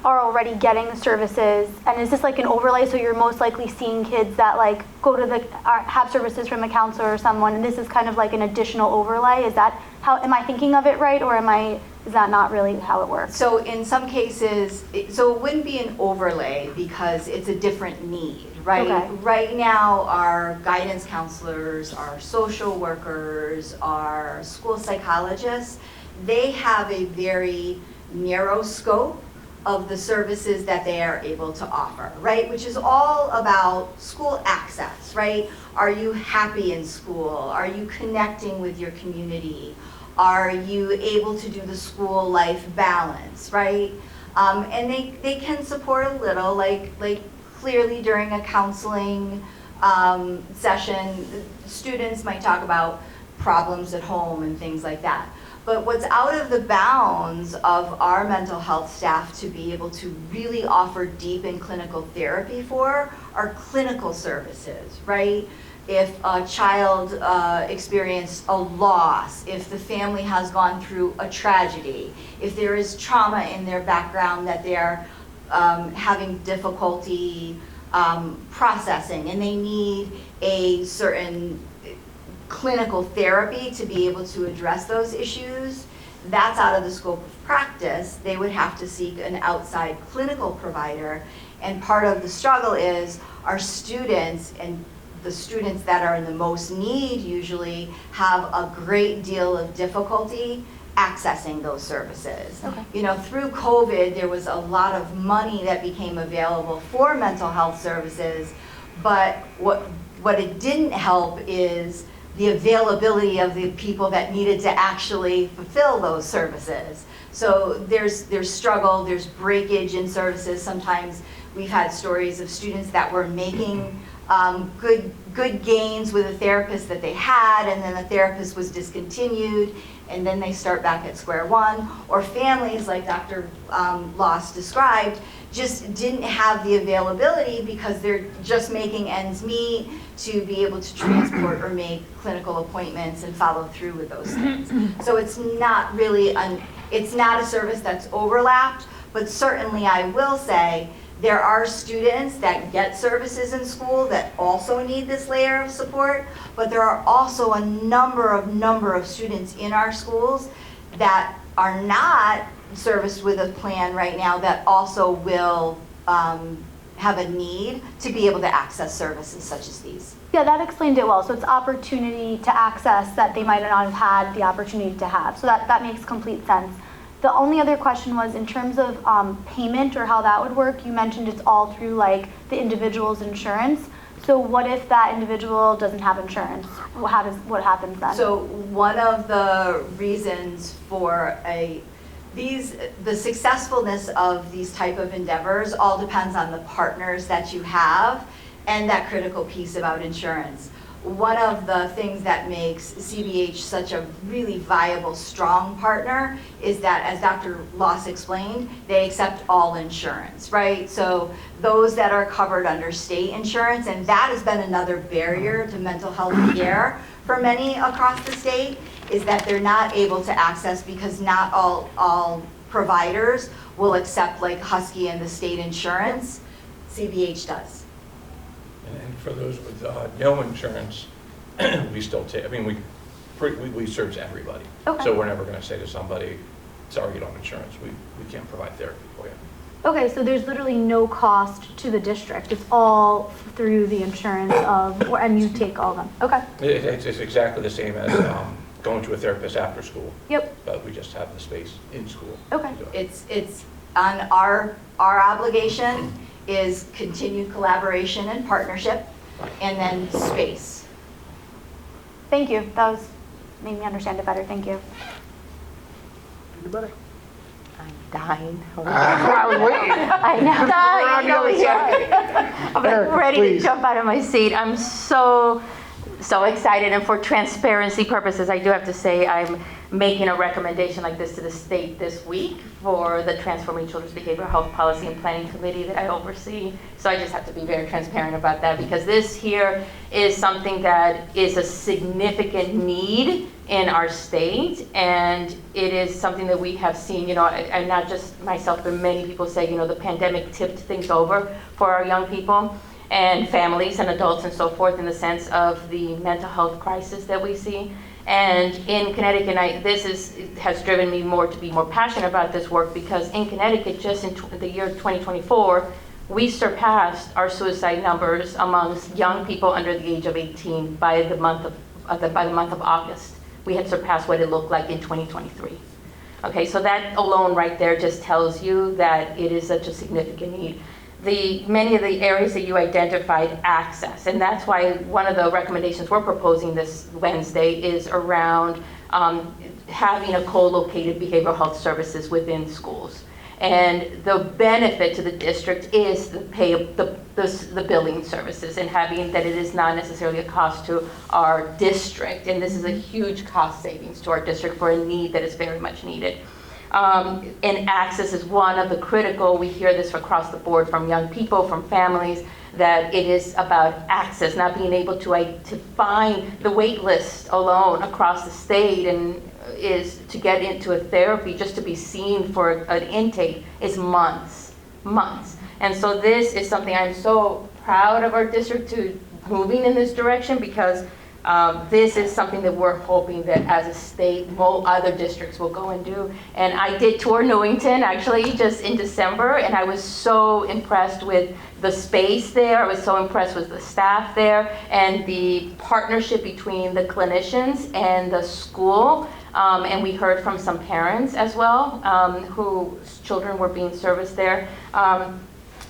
are already getting the services? And is this like an overlay, so you're most likely seeing kids that like go to the, have services from a counselor or someone, and this is kind of like an additional overlay? Is that how, am I thinking of it right, or is that not really how it works? So in some cases, so it wouldn't be an overlay because it's a different need, right? Okay. Right now, our guidance counselors, our social workers, our school psychologists, they have a very narrow scope of the services that they are able to offer, right? Which is all about school access, right? Are you happy in school? Are you connecting with your community? Are you able to do the school life balance, right? And they can support a little, like clearly during a counseling session, students might talk about problems at home and things like that. But what's out of the bounds of our mental health staff to be able to really offer deep and clinical therapy for are clinical services, right? If a child experienced a loss, if the family has gone through a tragedy, if there is trauma in their background that they're having difficulty processing and they need a certain clinical therapy to be able to address those issues, that's out of the scope of practice. They would have to seek an outside clinical provider. And part of the struggle is our students, and the students that are in the most need usually have a great deal of difficulty accessing those services. Okay. You know, through COVID, there was a lot of money that became available for mental health services, but what it didn't help is the availability of the people that needed to actually fulfill those services. So there's struggle, there's breakage in services. Sometimes we've had stories of students that were making good gains with a therapist that they had, and then the therapist was discontinued, and then they start back at square one. Or families, like Dr. Loss described, just didn't have the availability because they're just making ends meet to be able to transport or make clinical appointments and follow through with those things. So it's not really, it's not a service that's overlapped, but certainly I will say there are students that get services in school that also need this layer of support, but there are also a number of students in our schools that are not serviced with a plan right now that also will have a need to be able to access services such as these. Yeah, that explained it well. So it's opportunity to access that they might not have had the opportunity to have. So that makes complete sense. The only other question was in terms of payment or how that would work. You mentioned it's all through like the individual's insurance. So what if that individual doesn't have insurance? What happens then? So one of the reasons for the successfulness of these type of endeavors all depends on the partners that you have and that critical piece about insurance. One of the things that makes CBH such a really viable, strong partner is that, as Dr. Loss explained, they accept all insurance, right? So those that are covered under state insurance, and that has been another barrier to mental health care for many across the state, is that they're not able to access because not all providers will accept like Husky and the state insurance. CBH does. And for those with no insurance, we still take, I mean, we service everybody. Okay. So we're never going to say to somebody, sorry, you don't have insurance. We can't provide therapy for you. Okay, so there's literally no cost to the district. It's all through the insurance and you take all of them. Okay. It's exactly the same as going to a therapist after school. Yep. But we just have the space in school. Okay. to do it. It's on our obligation is continued collaboration and partnership, and then space. Thank you. That made me understand it better. Thank you. Anybody? I'm dying. I was waiting. I know. Around the other side. I'm Eric, ready please. to jump out of my seat. I'm so excited, and for transparency purposes, I do have to say I'm making a recommendation like this to the state this week for the Transforming Children's Behavioral Health Policy and Planning Committee that I oversee. So I just have to be very transparent about that, because this here is something that is a significant need in our state, and it is something that we have seen, and not just myself, but many people say, the pandemic tipped things over for our young people and families and adults and so forth, in the sense of the mental health crisis that we see. And in Connecticut, has driven me more to be more passionate about this work, because in Connecticut, just in the year 2024, we surpassed our suicide numbers amongst young people under the age of 18 by the month of August. We had surpassed what it looked like in 2023. Okay, so that alone right there just tells you that it is such a significant need. Many of the areas that you identified, access, and that's why one of the recommendations we're proposing this Wednesday is around having a co-located behavioral health services within schools. And the benefit to the district is the billing services, and having that it is not necessarily a cost to our district. And this is a huge cost savings to our district for a need that is very much needed. And access is one of the critical, we hear this across the board from young people, from families, that it is about access, not being able to find the wait list alone across the state, and is to get into a therapy, just to be seen for an intake, is months. And so this is something I'm so proud of our district to moving in this direction, because this is something that we're hoping that as a state, other districts will go and do. And I did tour Newington actually just in December, and I was so impressed with the space there. I was so impressed with the staff there, and the partnership between the clinicians and the school. And we heard from some parents as well, whose children were being serviced there.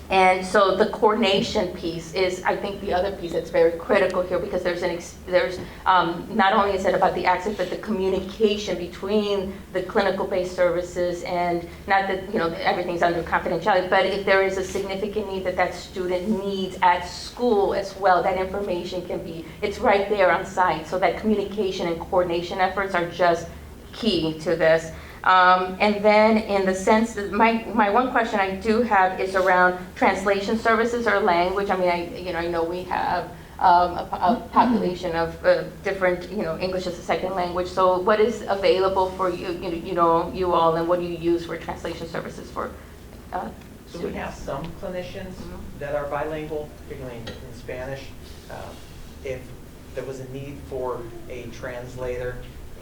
And so the coordination piece is, I think, the other piece that's very critical here, because there's not only is it about the access, but the communication between the clinical-based services, and not that everything's under confidentiality, but if there is a significant need that student needs at school as well, that information it's right there on site. So that communication and coordination efforts are just key to this. And then in the sense that my one question I do have is around translation services or language. I mean, I know we have a population of different, English as a second language. So what is available for you all, and what do you use for translation services for So we have some clinicians that are bilingual, particularly in Spanish. If there was a need for a translator,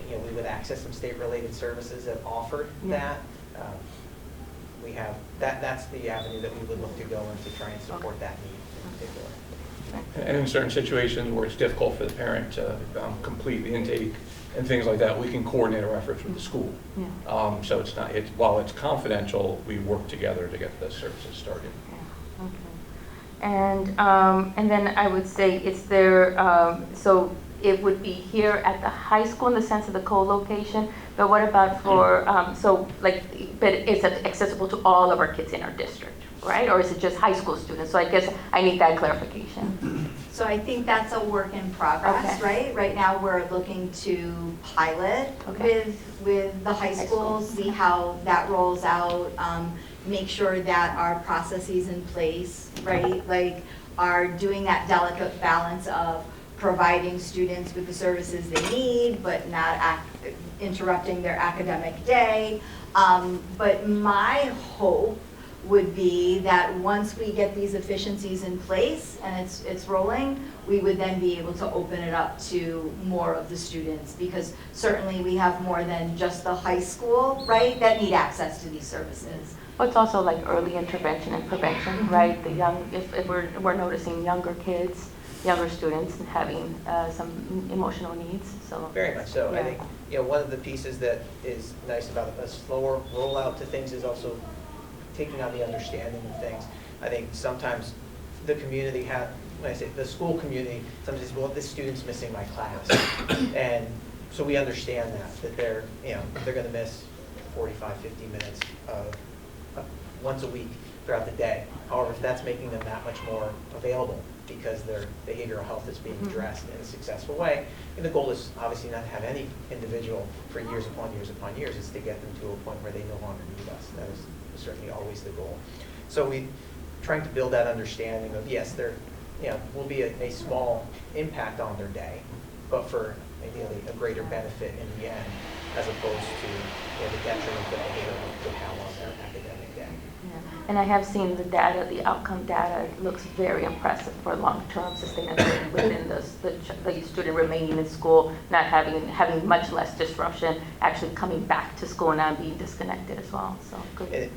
we would access some state-related services that offered that. We have that's the avenue that we would look to go in to try and support that need in particular. And in certain situations where it's difficult for the parent to complete the intake and things like that, we can coordinate our efforts with the school. So while it's confidential, we work together to get the services started. And then I would say, is there so it would be here at the high school in the sense of the co-location, but what about for, but it's accessible to all of our kids in our district, right? Or is it just high school students? So I guess I need that clarification. So I think that's a work in progress, right? Right now we're looking to pilot with the high schools, see how that rolls out, make sure that our processes in place, right? Like are doing that delicate balance of providing students with the services they need, but not interrupting their academic day. But my hope would be that once we get these efficiencies in place and it's rolling, we would then be able to open it up to more of the students, because certainly we have more than just the high school, right, that need access to these services. Well, it's also like early intervention and prevention, right? The young, if we're noticing younger kids, younger students having some emotional needs. So very much so. I think one of the pieces that is nice about a slower rollout to things is also taking on the understanding of things. I think sometimes the community when I say the school community, sometimes says, well, this student's missing my class, and so we understand that they're going to miss 45, 50 minutes once a week throughout the day. However, if that's making them that much more available because their behavioral health is being addressed in a successful way. And the goal is obviously not to have any individual for years upon years upon years. It's to get them to a point where they no longer need us. That is certainly always the goal. So we trying to build that understanding of, yes, there will be a small impact on their day, but for ideally a greater benefit in the end, as opposed to the detriment that behavioral could have on their academic day. Yeah. And I have seen the data, the outcome data looks very impressive for long-term sustainability within the student remaining in school, not having much less disruption, actually coming back to school and not being disconnected as well. So good. And,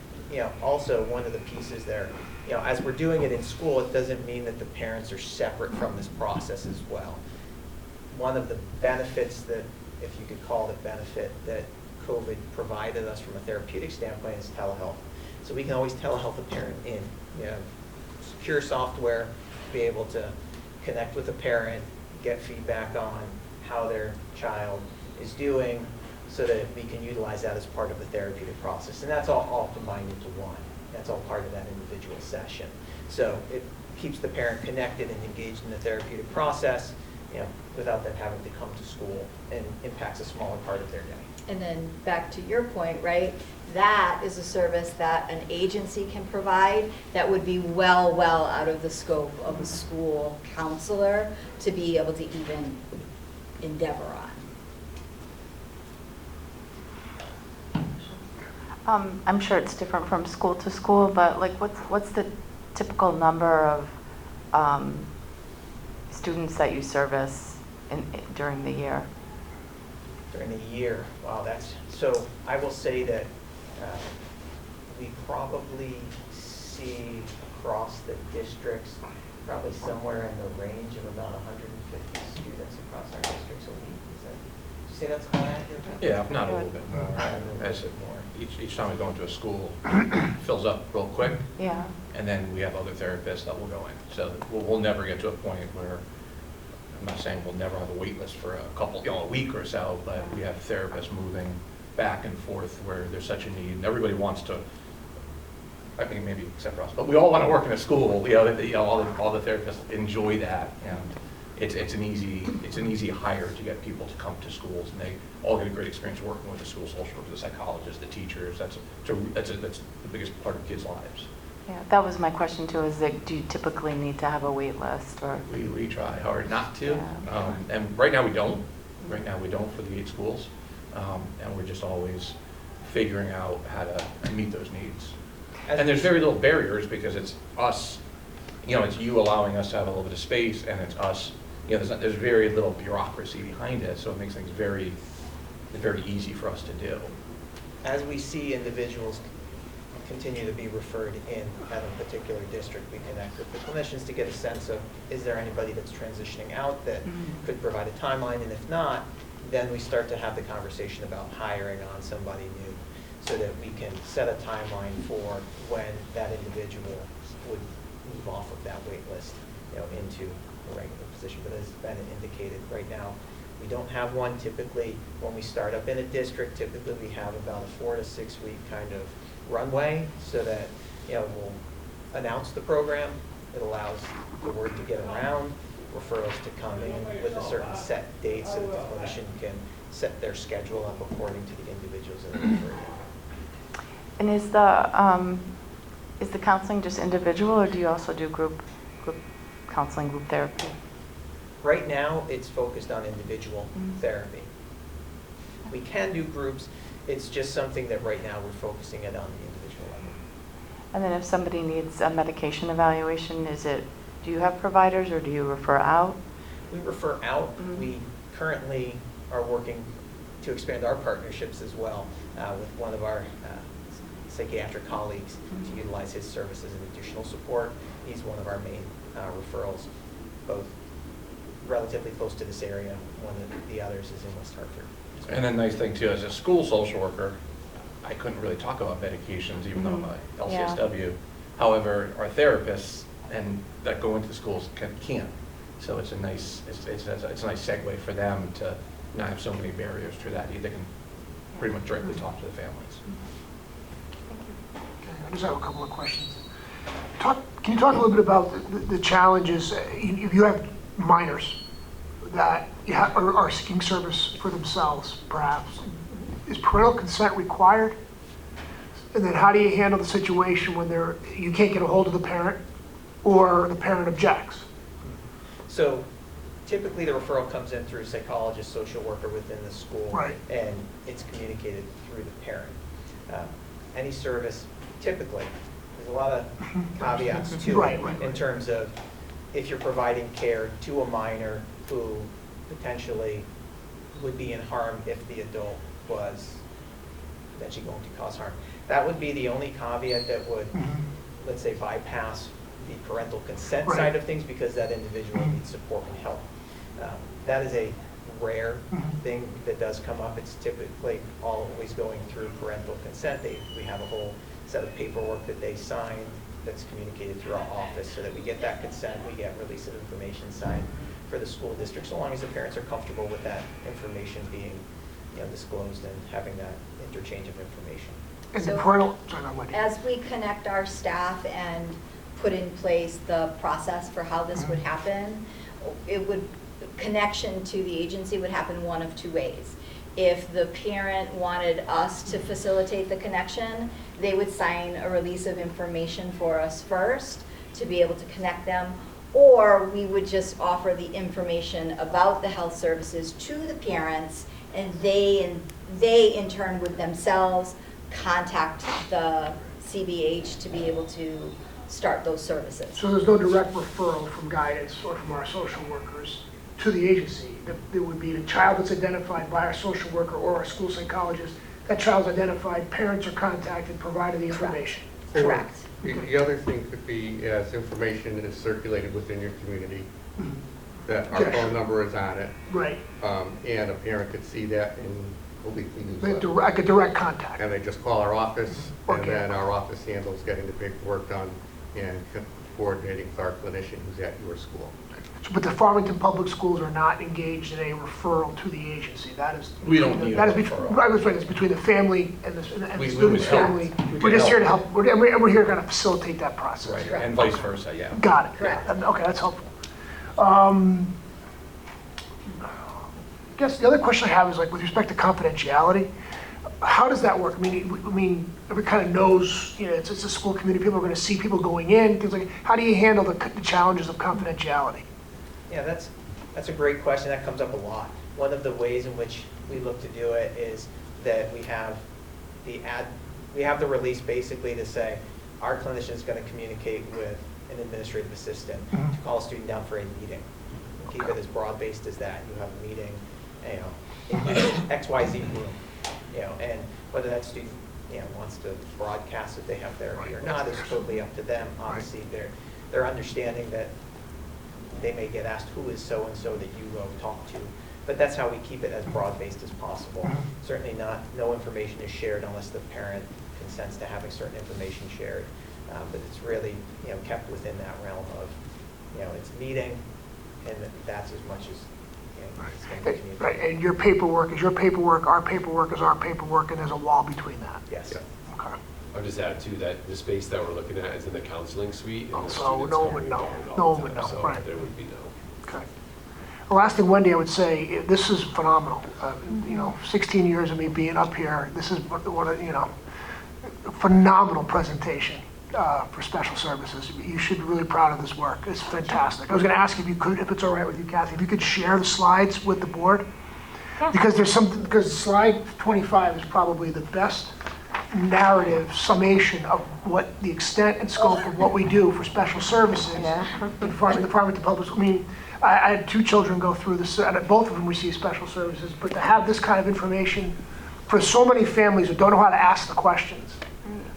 also one of the pieces there, as we're doing it in school, it doesn't mean that the parents are separate from this process as well. One of the benefits that, if you could call it benefit, that COVID provided us from a therapeutic standpoint is telehealth. So we can always telehealth a parent in, secure software, be able to connect with a parent, get feedback on how their child is doing, so that we can utilize that as part of the therapeutic process. And that's all combined into one. That's all part of that individual session. So it keeps the parent connected and engaged in the therapeutic process, without them having to come to school, and impacts a smaller part of their day. And then back to your point, right? That is a service that an agency can provide that would be well out of the scope of a school counselor to be able to even endeavor on. I'm sure it's different from school to school, but like what's the typical number of students that you service during the year? During the year, wow, so I will say that we probably see across the districts probably somewhere in the range of about 150 students across our districts a week. Did you say that's how accurate? Yeah, if not a little bit more. As it more. Each time we go into a school, it fills up real quick. Yeah. And then we have other therapists that will go in. So we'll never get to a point where, I'm not saying we'll never have a wait list for a week or so, but we have therapists moving back and forth where there's such a need. And everybody wants to, I mean, maybe except for us, but we all want to work in a school. All the therapists enjoy that, and it's an easy hire to get people to come to schools, and they all get a great experience working with the school social workers, the psychologists, the teachers. That's the biggest part of kids' lives. Yeah, that was my question too, is that do you typically need to have a wait list? Or We try hard not to, Yeah. And right now we don't. Right now we don't for the 8 schools, and we're just always figuring out how to meet those needs. And there's very little barriers because it's us, it's you allowing us to have a little bit of space, and it's us, there's very little bureaucracy behind it, so it makes things very easy for us to do. As we see individuals continue to be referred in at a particular district, we connect with the clinicians to get a sense of, is there anybody that's transitioning out that could provide a timeline, and if not, then we start to have the conversation about hiring on somebody new so that we can set a timeline for when that individual would move off of that wait list, into a regular position. But as Ben indicated, right now, we don't have one. Typically, when we start up in a district, typically we have about a 4 to 6 week kind of runway so that, we'll announce the program. It allows the word to get around, referrals to come in with a certain set date so that the clinician can set their schedule up according to the individuals that are referred in. And is the counseling just individual, or do you also do group counseling, group therapy? Right now, it's focused on individual therapy. We can do groups. It's just something that right now we're focusing it on the individual level. And then if somebody needs a medication evaluation, do you have providers or do you refer out? We refer out. We currently are working to expand our partnerships as well with one of our psychiatric colleagues to utilize his services and additional support. He's one of our main referrals, both relatively close to this area. One of the others is in West Hartford. And a nice thing too, as a school social worker, I couldn't really talk about medications even though I'm a LCSW. However, our therapists and that go into the schools can. So it's a nice segue for them to not have so many barriers to that. They can pretty much directly talk to the families. Okay, I just have a couple of questions. Can you talk a little bit about the challenges? You have minors that are seeking service for themselves, perhaps. Is parental consent required? And then how do you handle the situation when you can't get a hold of the parent or the parent objects? So typically the referral comes in through a psychologist, social worker within the school. Right. And it's communicated through the parent. Any service, typically, there's a lot of caveats to it in terms of if you're providing care to a minor who potentially would be in harm if the adult was potentially going to cause harm. That would be the only caveat that would, let's say, bypass the parental consent side of things, because that individual needs support and help. That is a rare thing that does come up. It's typically always going through parental consent. We have a whole set of paperwork that they sign that's communicated through our office so that we get that consent, we get release of information signed for the school district, so long as the parents are comfortable with that information being disclosed and having that interchange of information. And the parental, As we connect our staff and put in place the process for how this would happen, connection to the agency would happen one of two ways. If the parent wanted us to facilitate the connection, they would sign a release of information for us first to be able to connect them, or we would just offer the information about the health services to the parents, and they in turn would themselves contact the CBH to be able to start those services. So there's no direct referral from guidance or from our social workers to the agency. There would be the child that's identified by our social worker or our school psychologist. That child's identified, parents are contacted, provided the information. Correct. The other thing could be as information is circulated within your community, that our phone number is on it. Right. And a parent could see that in a weekly newsletter. Like a direct contact. And they just call our office, and then our office handles getting the paperwork done and coordinating with our clinician who's at your school. But the Farmington Public Schools are not engaged in a referral to the agency. That is. We don't need a referral. Right, that's right. It's between the family and the We student's would help. family. We We're can just here to help. help. We're here to kind of facilitate that process. Right, and vice versa, yeah. Got it. Correct. Okay, that's helpful. I guess the other question I have is like with respect to confidentiality. How does that work? I mean, every kind of knows, it's a school community. People are going to see people going in. Things like. How do you handle the challenges of confidentiality? Yeah, that's a great question. That comes up a lot. One of the ways in which we look to do it is that we have the release basically to say our clinician is going to communicate with an administrative assistant to call a student down for a meeting. Keep it as broad-based as that. You have a meeting, in XYZ room, and whether that student wants to broadcast that they have therapy or not is totally up to them. Obviously, they're understanding that they may get asked who is so-and-so that you go talk to. But that's how we keep it as broad-based as possible. Certainly no information is shared unless the parent consents to having certain information shared. But it's really kept within that realm of it's a meeting, and that's as much as it's going to be communicated. Right, and your paperwork is your paperwork, our paperwork is our paperwork, and there's a wall between that. Yes. Yeah. Okay. I'll just add too that the space that we're looking at is in the counseling suite. And the So students no one come would and know. go all No one the would time, know, so right. there would be no. Okay. The last thing, Wendy, I would say, this is phenomenal. 16 years of me being up here, this is a phenomenal presentation for special services. You should be really proud of this work. It's fantastic. I was going to ask if you could, if it's all right with you, Kathy, if you could share the slides with the board. Yeah. Because slide 25 is probably the best narrative summation of what the extent and scope of what we do for special services in the Farmington Public School. I mean, I had 2 children go through this, and both of them receive special services, but to have this kind of information for so many families who don't know how to ask the questions,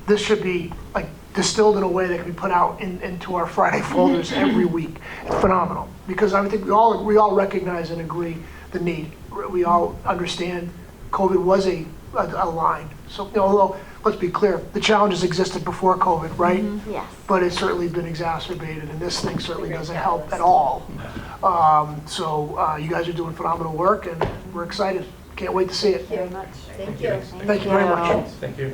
this should be like distilled in a way that can be put out into our Friday folders every week. It's phenomenal, because I think we all recognize and agree the need. We all understand COVID was a line. So, although, let's be clear, the challenges existed before COVID, right? Yes. But it's certainly been exacerbated, and this thing certainly doesn't help at all. So you guys are doing phenomenal work, and we're excited. Can't wait to see it. Thank you very much. Thank you. Thank you very much. Thank you.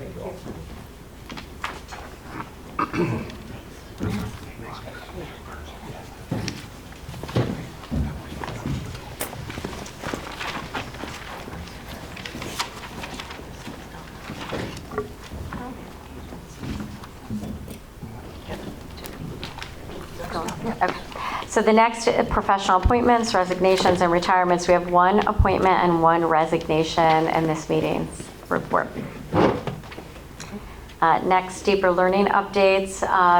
Okay. So the next professional appointments, resignations, and retirements. We have one appointment and one resignation in this meeting's report. Next, deeper learning updates.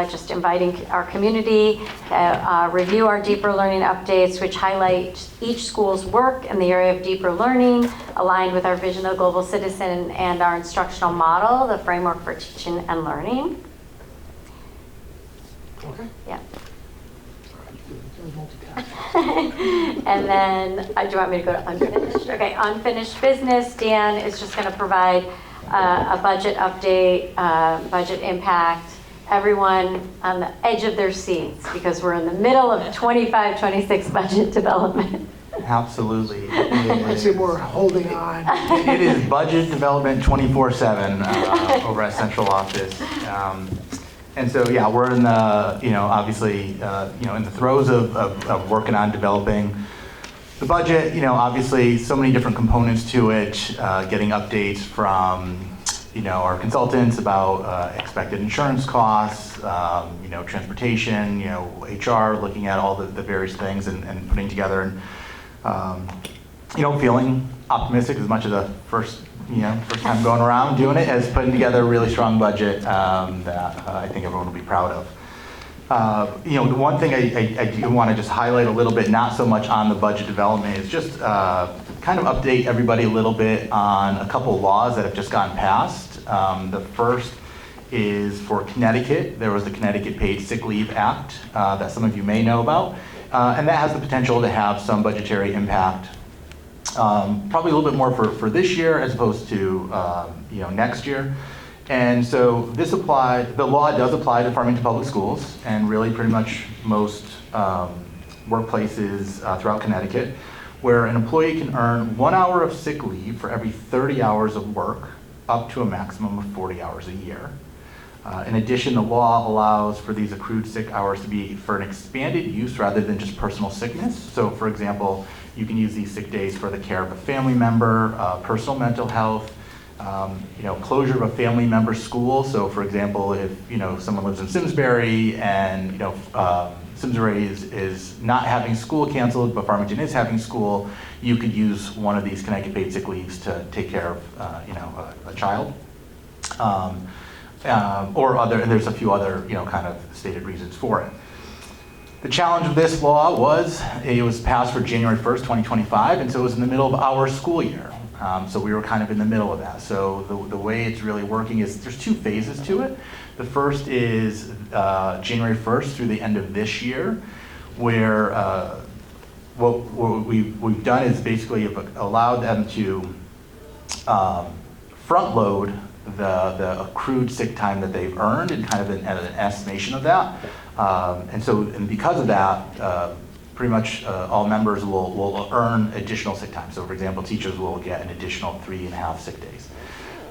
Just inviting our community to review our deeper learning updates, which highlight each school's work in the area of deeper learning, aligned with our vision of the global citizen and our instructional model, the framework for teaching and learning. Okay. Yeah. And then, do you want me to go to unfinished? Okay, unfinished business. Dan is just going to provide a budget update, budget impact, everyone on the edge of their seats because we're in the middle of 25-26 budget development. Absolutely. I say we're holding on. It is budget development 24/7 over at central office. And so, yeah, we're in the, obviously, in the throes of working on developing the budget. Obviously, so many different components to it, getting updates from, our consultants about expected insurance costs, transportation, HR, looking at all the various things and putting together and, feeling optimistic as much as the first time going around doing it, as putting together a really strong budget that I think everyone will be proud of. The one thing I do want to just highlight a little bit, not so much on the budget development, is just kind of update everybody a little bit on a couple of laws that have just gotten passed. The first is for Connecticut. There was the Connecticut Paid Sick Leave Act that some of you may know about, and that has the potential to have some budgetary impact. Probably a little bit more for this year as opposed to next year. And so the law does apply to Farmington Public Schools and really pretty much most workplaces throughout Connecticut, where an employee can earn 1 hour of sick leave for every 30 hours of work, up to a maximum of 40 hours a year. In addition, the law allows for these accrued sick hours to be for an expanded use rather than just personal sickness. So for example, you can use these sick days for the care of a family member, personal mental health, closure of a family member's school. So for example, if someone lives in Simsbury and Simsbury is not having school canceled, but Farmington is having school, you could use one of these Connecticut paid sick leaves to take care of a child. And there's a few other kind of stated reasons for it. The challenge of this law was it was passed for January 1st, 2025, and so it was in the middle of our school year. So we were kind of in the middle of that. So the way it's really working is there's two phases to it. The first is January 1st through the end of this year, where what we've done is basically allowed them to front load the accrued sick time that they've earned and kind of an estimation of that. And because of that, pretty much all members will earn additional sick time. So for example, teachers will get an additional 3.5 sick days.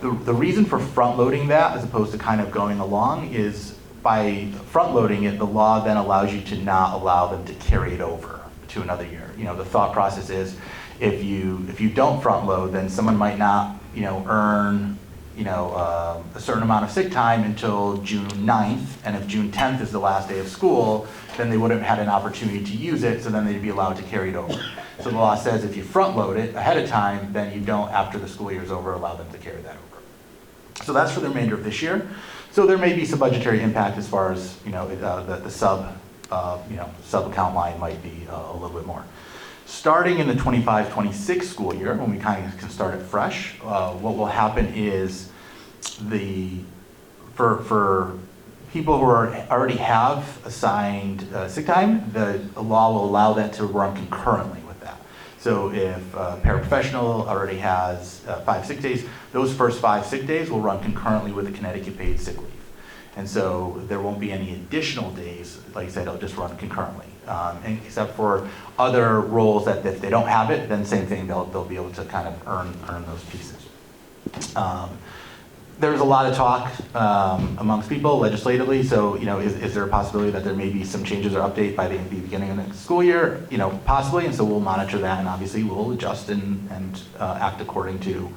The reason for front loading that as opposed to kind of going along is by front loading it, the law then allows you to not allow them to carry it over to another year. The thought process is if you don't front load, then someone might not earn a certain amount of sick time until June 9th, and if June 10th is the last day of school, then they wouldn't have had an opportunity to use it, so then they'd be allowed to carry it over. So the law says if you front load it ahead of time, then you don't, after the school year is over, allow them to carry that over. So that's for the remainder of this year. So there may be some budgetary impact as far as, the sub account line might be a little bit more. Starting in the 25-26 school year, when we kind of can start it fresh, what will happen is for people who already have assigned sick time, the law will allow that to run concurrently with that. So if a paraprofessional already has 5 sick days, those first 5 sick days will run concurrently with the Connecticut paid sick leave. And so there won't be any additional days, like I said, it'll just run concurrently. Except for other roles that if they don't have it, then same thing, they'll be able to kind of earn those pieces. There's a lot of talk amongst people legislatively, so is there a possibility that there may be some changes or update by the beginning of the school year? Possibly, and so we'll monitor that, and obviously we'll adjust and act according to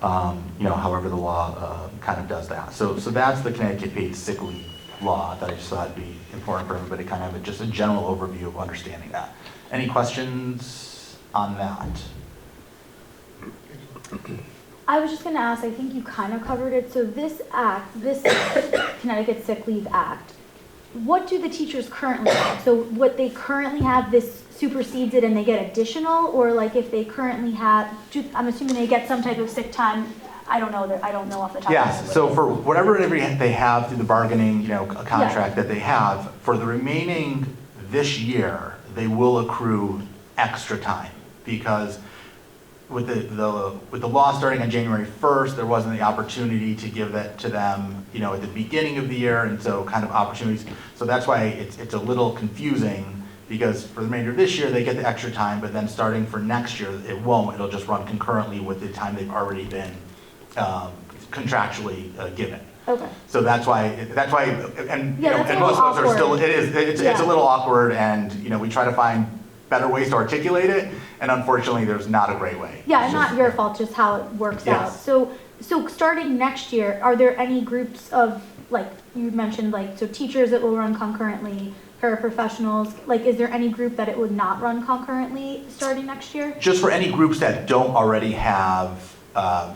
however the law kind of does that. So that's the Connecticut paid sick leave law that I just thought would be important for everybody, kind of just a general overview of understanding that. Any questions on that? I was just going to ask, I think you kind of covered it. So this act, this Connecticut Sick Leave Act, what do the teachers currently have? So what they currently have, this supersedes it and they get additional? Or like if they currently have, I'm assuming they get some type of sick time. I don't know off the top of my head. Yes, so for whatever they have through the bargaining, contract that they have, for the remaining this year, they will accrue extra time because with the law starting on January 1st, there wasn't the opportunity to give that to them, at the beginning of the year, and so kind of opportunities. So that's why it's a little confusing because for the remainder of this year, they get the extra time, but then starting for next year, it won't. It'll just run concurrently with the time they've already been contractually given. Okay. So that's why, and Yeah, and most of us are still, it's Yeah. a little awkward, and we try to find better ways to articulate it, and unfortunately, there's not a great way. Yeah, and not your fault, just how it works out. Yes. So starting next year, are there any groups of, like you mentioned, so teachers that will run concurrently, paraprofessionals, is there any group that it would not run concurrently starting next year? Just for any groups that don't already have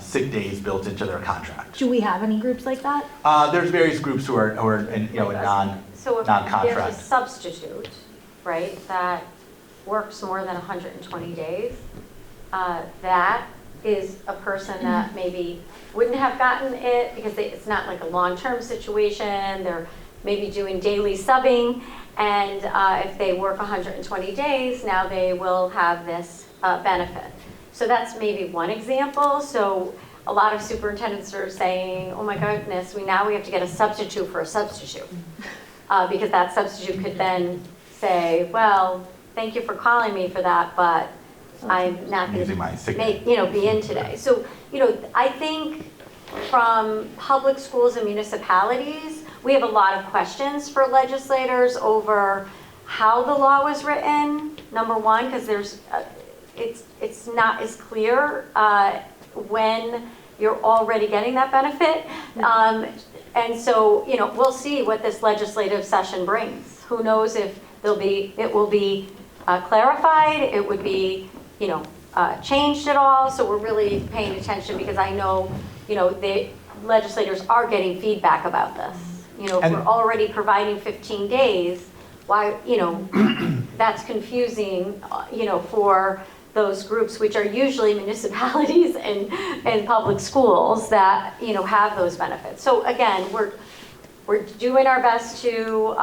sick days built into their contract. Do we have any groups like that? There's various groups who are in, non-contract. So if there's a substitute, right, that works more than 120 days, that is a person that maybe wouldn't have gotten it because it's not like a long-term situation. They're maybe doing daily subbing, and if they work 120 days, now they will have this benefit. So that's maybe one example. So a lot of superintendents are saying, oh my goodness, we have to get a substitute for a substitute. Because that substitute could then say, well, thank you for calling me for that, but I'm not going to be in today. So, I think from public schools and municipalities, we have a lot of questions for legislators over how the law was written, number one, because it's not as clear when you're already getting that benefit. And so, we'll see what this legislative session brings. Who knows if it will be clarified, it would be, changed at all. So we're really paying attention because I know, the legislators are getting feedback about this. If we're already providing 15 days, why, that's confusing, for those groups, which are usually municipalities and public schools that, have those benefits. So again, we're doing our best to,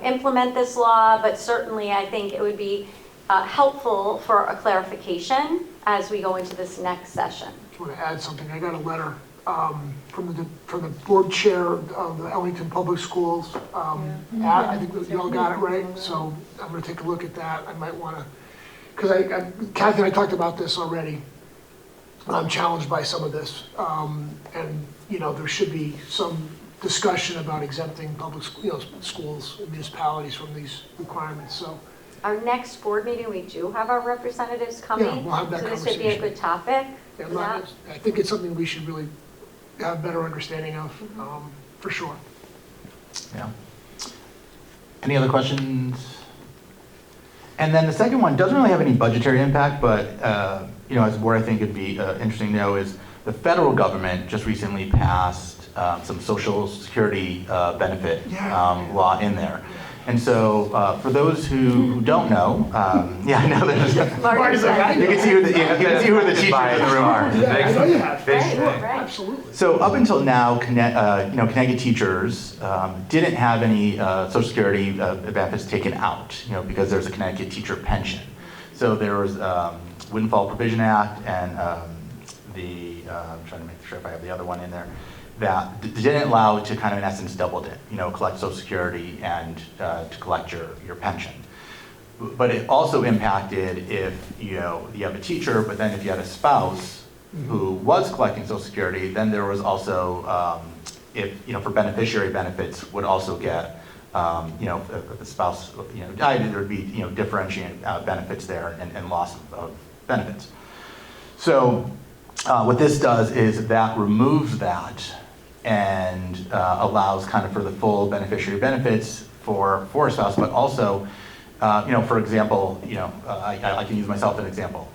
implement this law, but certainly I think it would be helpful for a clarification as we go into this next session. I just want to add something. I got a letter from the board chair of the Ellington Public Schools. I think you all got it right, so I'm going to take a look at that. I might want to, because Kathy and I talked about this already. I'm challenged by some of this, and there should be some discussion about exempting public schools and municipalities from these requirements. So our next board meeting, we do have our representatives coming. Yeah, we'll have that conversation. So this would be a good topic. Yeah, I think it's something we should really have a better understanding of, for sure. Yeah. Any other questions? And then the second one doesn't really have any budgetary impact, but as where I think it'd be interesting to know is the federal government just recently passed some Social Security benefit law in there. And so for those who don't know, yeah, I know there's you can see who the teachers in the room are. Absolutely. So up until now, Connecticut teachers didn't have any Social Security benefits taken out, because there's a Connecticut teacher pension. So there was Windfall Provision Act and I'm trying to make sure if I have the other one in there, that didn't allow it to kind of, in essence, double dip, collect Social Security and to collect your pension. But it also impacted if you have a teacher, but then if you had a spouse who was collecting Social Security, then there was also, for beneficiary benefits would also get, if the spouse, died, there would be, differentiating benefits there and loss of benefits. So what this does is that removes that and allows kind of for the full beneficiary benefits for a spouse, but also, for example, I can use myself as an example.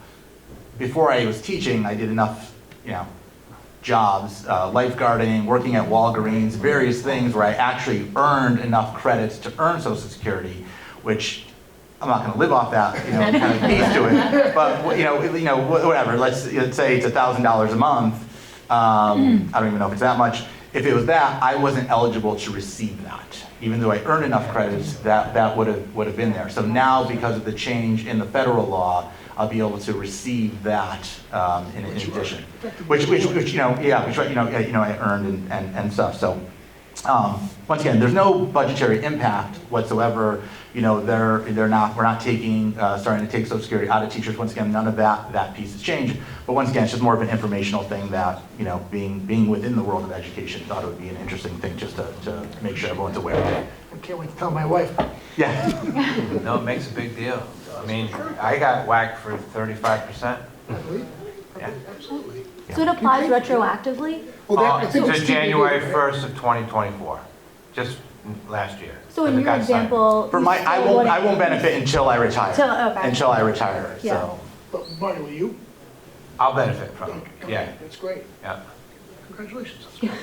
Before I was teaching, I did enough, jobs, lifeguarding, working at Walgreens, various things where I actually earned enough credits to earn Social Security, which I'm not going to live off that, kind of piece to it, but whatever. Let's say it's $1,000 a month. I don't even know if it's that much. If it was that, I wasn't eligible to receive that, even though I earned enough credits. That would have been there. So now, because of the change in the federal law, I'll be able to receive that in addition, which I earned and stuff. So once again, there's no budgetary impact whatsoever. We're not starting to take Social Security out of teachers. Once again, none of that piece has changed. But once again, it's just more of an informational thing that, being within the world of education, thought it would be an interesting thing just to make sure everyone's aware of it. I can't wait to tell my wife. Yeah. No, it makes a big deal. I mean, I got whacked for 35%. I believe. Yeah. Absolutely. So it applies retroactively? Well, To January 1st of 2024, just last year. So in It your got signed. example, I won't benefit until I retire. Until I retire. Yeah. So. But Marty, will you? I'll benefit from it, yeah. That's great. Yeah. Congratulations. Yeah,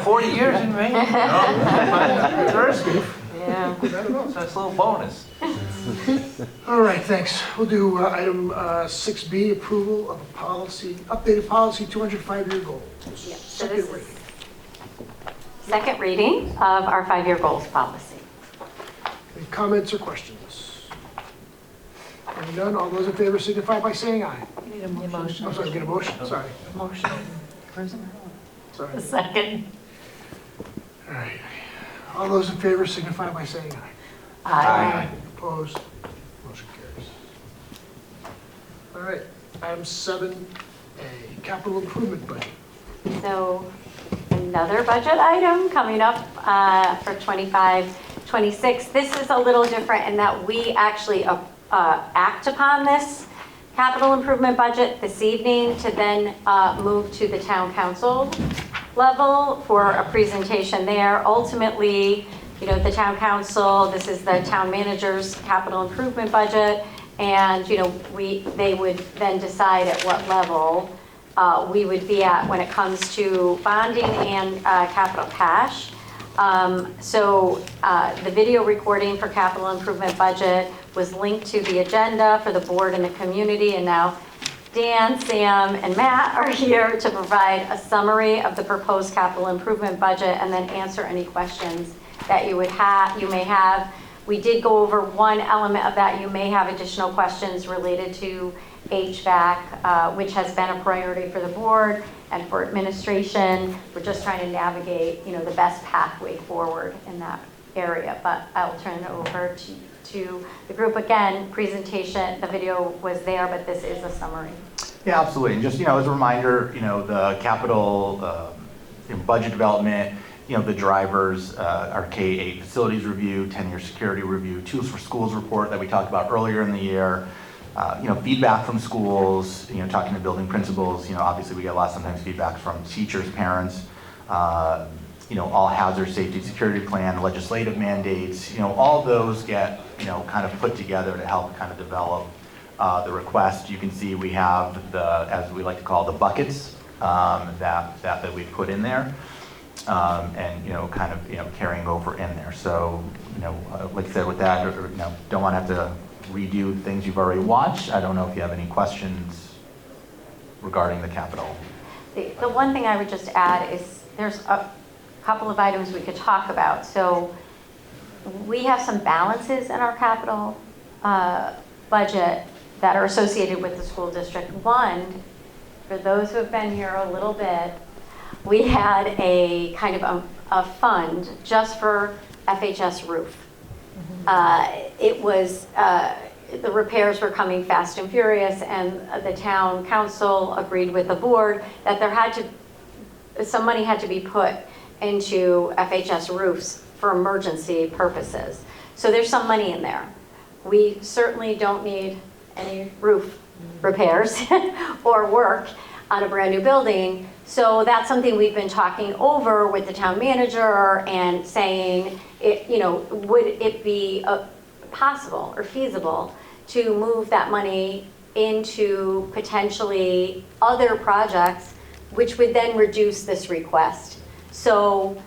40 years in Maine. Yeah. So it's a little bonus. All right, thanks. We'll do item 6B, approval of a policy, updated policy 205-year goals. So Second this reading. is second reading of our 5-year goals policy. Any comments or questions? Hearing none, all those in favor signify by saying aye. Need a motion. I'm sorry, get a motion, sorry. Motion. Sorry. Second. All right. All those in favor signify by saying aye. Aye. Opposed? Motion carries. All right, item 7A, capital improvement budget. So another budget item coming up for 25-26. This is a little different in that we actually act upon this capital improvement budget this evening to then move to the town council level for a presentation there. Ultimately, the town council, this is the town manager's capital improvement budget, and they would then decide at what level we would be at when it comes to bonding and capital cash. So the video recording for capital improvement budget was linked to the agenda for the board and the community, and now Dan, Sam, and Matt are here to provide a summary of the proposed capital improvement budget and then answer any questions that you may have. We did go over one element of that. You may have additional questions related to HVAC, which has been a priority for the board and for administration. We're just trying to navigate, the best pathway forward in that area. But I'll turn it over to the group again. Presentation, the video was there, but this is a summary. Yeah, absolutely. And just, as a reminder, the capital budget development, the drivers, our K-8 facilities review, 10-year security review, tools for schools report that we talked about earlier in the year, feedback from schools, talking to building principals, obviously we get a lot sometimes feedback from teachers, parents, all hazard safety security plan, legislative mandates, all those get, kind of put together to help kind of develop the request. You can see we have the, as we like to call, the buckets that we put in there. And kind of carrying over in there. So like I said, with that, don't want to have to redo things you've already watched. I don't know if you have any questions regarding the capital. The one thing I would just add is there's a couple of items we could talk about. So we have some balances in our capital budget that are associated with the school district. One, for those who have been here a little bit, we had a kind of a fund just for FHS roof. It was, the repairs were coming fast and furious, and the town council agreed with the board that some money had to be put into FHS roofs for emergency purposes. So there's some money in there. We certainly don't need any roof repairs or work. on a brand new building. So that's something we've been talking over with the town manager and saying, would it be possible or feasible to move that money into potentially other projects, which would then reduce this request. So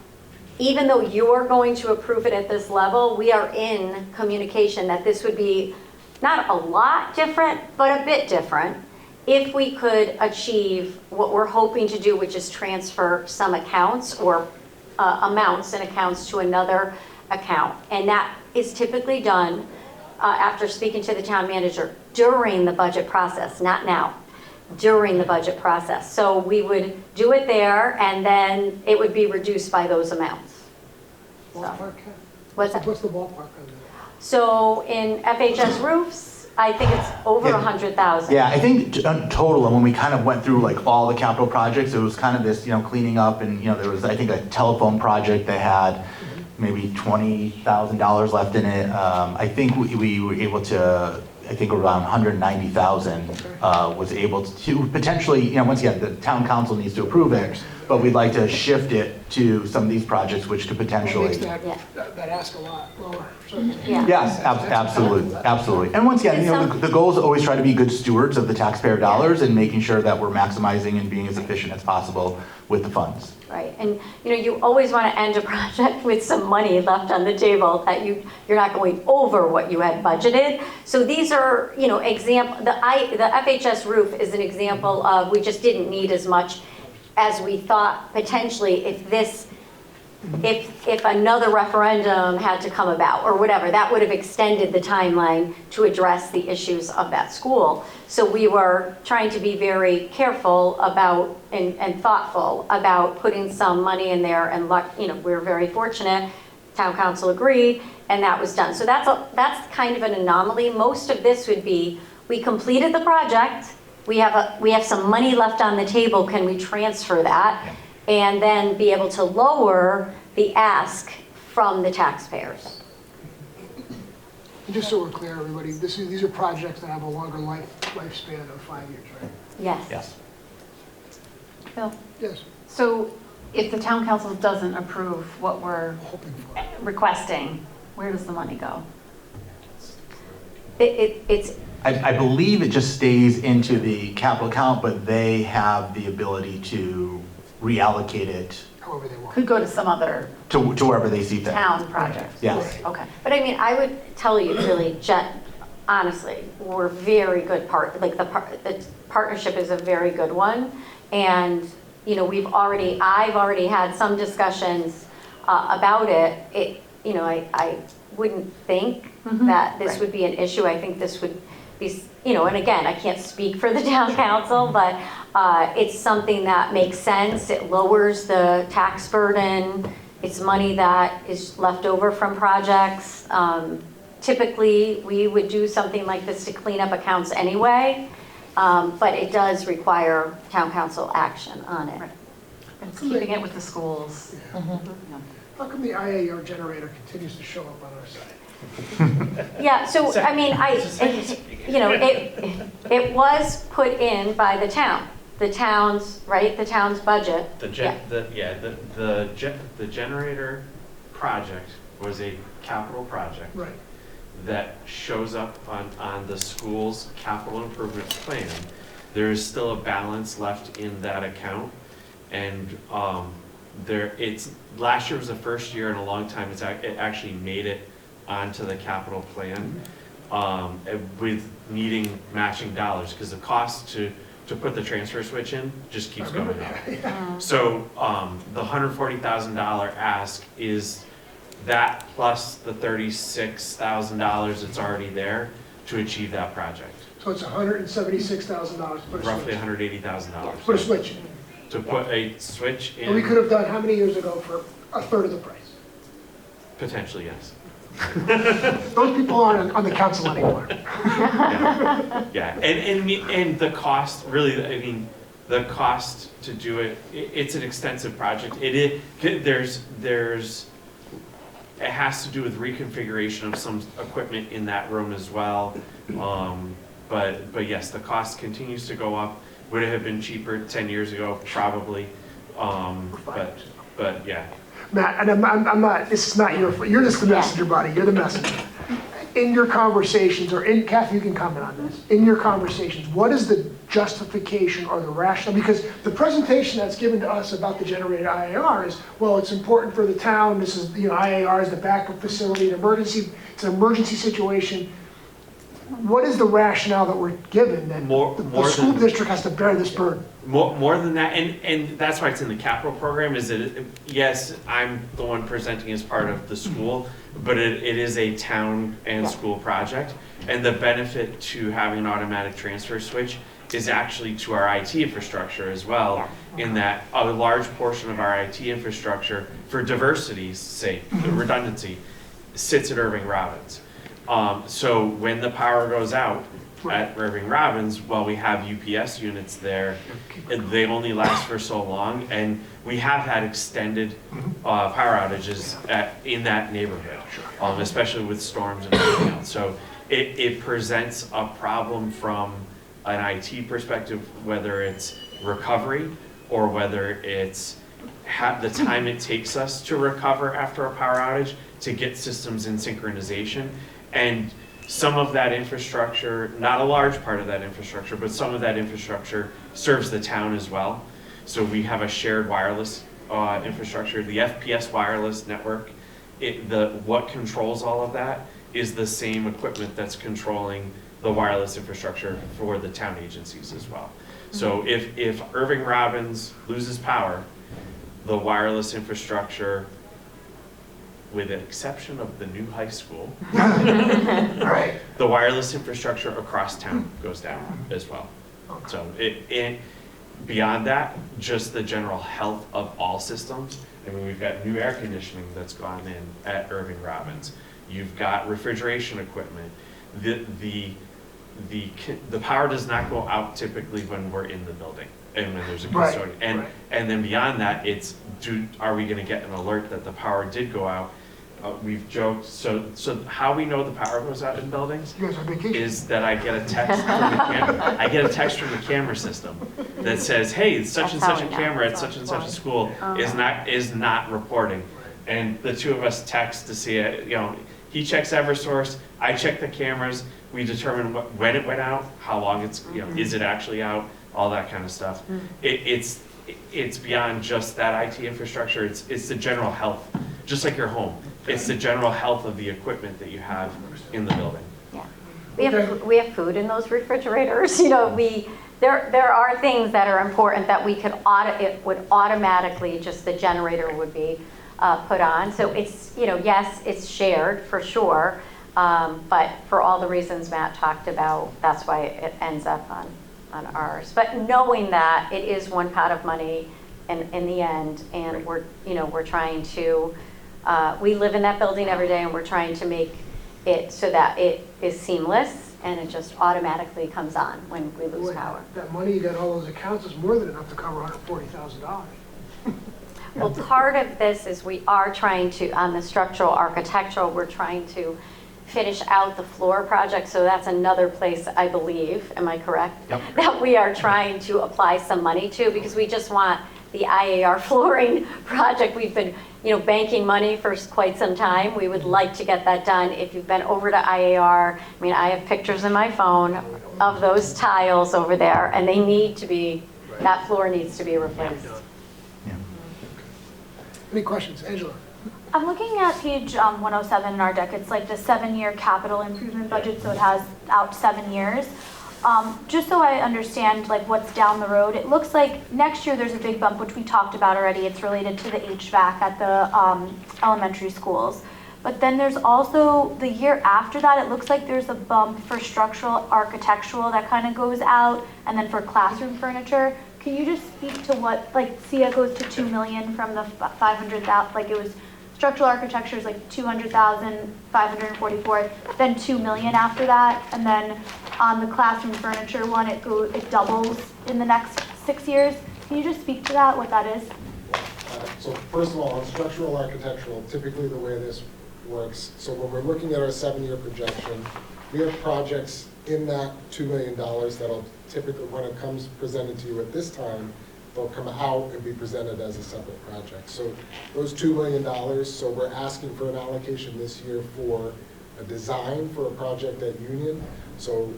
even though you're going to approve it at this level, we are in communication that this would be not a lot different, but a bit different if we could achieve what we're hoping to do, which is transfer some accounts or amounts and accounts to another account. And that is typically done after speaking to the town manager during the budget process, not now, during the budget process. So we would do it there and then it would be reduced by those amounts. Ballpark? What's that? What's the ballpark on that? So in FHS roofs, I think it's over Yeah. 100,000. Yeah, I think total, and when we kind of went through like all the capital projects, it was kind of this, cleaning up, and there was, I think, a telephone project that had maybe $20,000 left in it. I think we were able to, I think around 190,000 was able to potentially, once again, the town council needs to approve it, but we'd like to shift it to some of these projects which could potentially. Makes that ask a lot lower, certainly. Yeah. Yes, absolutely. And once again, the goal is to always try to be good stewards of the taxpayer dollars and making sure that we're maximizing and being as efficient as possible with the funds. Right, and you always want to end a project with some money left on the table that you're not going over what you had budgeted. So these are, example. The FHS roof is an example of we just didn't need as much as we thought potentially if another referendum had to come about or whatever, that would have extended the timeline to address the issues of that school. So we were trying to be very careful about and thoughtful about putting some money in there, and we were very fortunate. Town council agreed, and that was done. So that's kind of an anomaly. Most of this would be we completed the project. We have some money left on the table. Can we transfer that? And then be able to lower the ask from the taxpayers. And just so we're clear, everybody, these are projects that have a longer lifespan of 5 years, right? Yes. Yes. Bill? Yes. So if the town council doesn't approve what we're Hoping for. requesting, where does the money go? It's I believe it just stays into the capital account, but they have the ability to reallocate it However they want. Could go to some other to wherever they see fit. town project? Yes. Okay. But I mean, I would tell you really, honestly, we're very good the partnership is a very good one. And, I've already had some discussions about it. I wouldn't think that this would be an issue. I think this would be, and again, I can't speak for the town council, but it's something that makes sense. It lowers the tax burden. It's money that is left over from projects. Typically, we would do something like this to clean up accounts anyway, but it does require town council action on it. Right. And keeping it with the schools. Yeah. How come the IAR generator continues to show up on our site? Yeah, so, I mean, it was put in by the town. The town's budget. The generator project was a capital project. Right. That shows up on the school's capital improvement plan. There is still a balance left in that account, and last year was the first year in a long time it actually made it onto the capital plan with needing matching dollars, because the cost to put the transfer switch in just keeps going up. So the $140,000 ask is that plus the $36,000 that's already there to achieve that project. So it's $176,000 to put a Roughly switch. $180,000. Put a switch in. To put a switch in. And we could have done how many years ago for a third of the price? Potentially, yes. Those people aren't on the council anymore. Yeah, and the cost, really, I mean, the cost to do it, it's an extensive project. It has to do with reconfiguration of some equipment in that room as well. But yes, the cost continues to go up, Would it have been cheaper 10 years ago? Probably. But yeah. Matt, and I'm not, this is not your fault. You're just the messenger, buddy. You're the messenger. In your conversations, or in, Kathy, you can comment on this. In your conversations, what is the justification or the rationale? Because the presentation that's given to us about the generated IAR is, well, it's important for the town. This is, IAR is the backup facility, it's an emergency situation. What is the rationale that we're given that the school district has to bear this burden? More than that, and that's why it's in the capital program, is that, yes, I'm the one presenting as part of the school, but it is a town and school project. And the benefit to having an automatic transfer switch is actually to our IT infrastructure as well, in that a large portion of our IT infrastructure, for diversity's sake, the redundancy, sits at Irving Robbins. So when the power goes out at Irving Robbins, while we have UPS units there, they only last for so long, and we have had extended power outages in that neighborhood, especially with storms and everything else. So it presents a problem from an IT perspective, whether it's recovery or whether it's the time it takes us to recover after a power outage to get systems in synchronization. And some of that infrastructure, not a large part of that infrastructure, but some of that infrastructure serves the town as well. So we have a shared wireless infrastructure, the FPS wireless network. What controls all of that is the same equipment that's controlling the wireless infrastructure for the town agencies as well. So if Irving Robbins loses power, the wireless infrastructure, with the exception of the new high school, Right. the wireless infrastructure across town goes down as well. So beyond that, just the general health of all systems. I mean, we've got new air conditioning that's gone in at Irving Robbins. You've got refrigeration equipment. The power does not go out typically when we're in the building and when there's a custodian. And then beyond that, are we going to get an alert that the power did go out? We've joked, so how we know the power goes out in buildings is that I get a text from the camera system that says, hey, such and such a camera at such and such a school is not reporting. And the two of us text to see it. He checks Eversource, I check the cameras, we determine when it went out, how long it's, is it actually out, all that kind of stuff. It's beyond just that IT infrastructure, it's the general health, just like your home. It's the general health of the equipment that you have in the building. Yeah, we have food in those refrigerators. There are things that are important that we could it would automatically, just the generator would be put on. So it's, yes, it's shared for sure, but for all the reasons Matt talked about, that's why it ends up on ours. But knowing that it is one pot of money in the end, and we're trying to, we live in that building every day, and we're trying to make it so that it is seamless and it just automatically comes on when we lose power. That money you got all those accounts is more than enough to cover $140,000. Well, part of this is we are trying to, on the structural architectural, we're trying to finish out the floor project. So that's another place, I believe, am I correct? Yep. That we are trying to apply some money to, because we just want the IAR flooring project. We've been, banking money for quite some time. We would like to get that done. If you've been over to IAR, I have pictures in my phone of those tiles over there, and they need to be, that floor needs to be replaced. Any questions? Angela? I'm looking at page 107 in our deck. It's like the 7-year capital improvement budget, so it has out 7 years. Just so I understand what's down the road, it looks like next year there's a big bump, which we talked about already. It's related to the HVAC at the elementary schools. But then there's also the year after that, it looks like there's a bump for structural architectural that kind of goes out, and then for classroom furniture. Can you just speak to what, SIA goes to 2 million from the 500,000, it was structural architecture is 200,000, 544, then 2 million after that, and then on the classroom furniture one, it doubles in the next 6 years. Can you just speak to that, what that is? So first of all, on structural architectural, typically the way this works. So when we're looking at our 7-year projection, we have projects in that $2 million that'll typically, when it comes presented to you at this time, they'll come out and be presented as a separate project. So those $2 million, so we're asking for an allocation this year for a design for a project at Union. So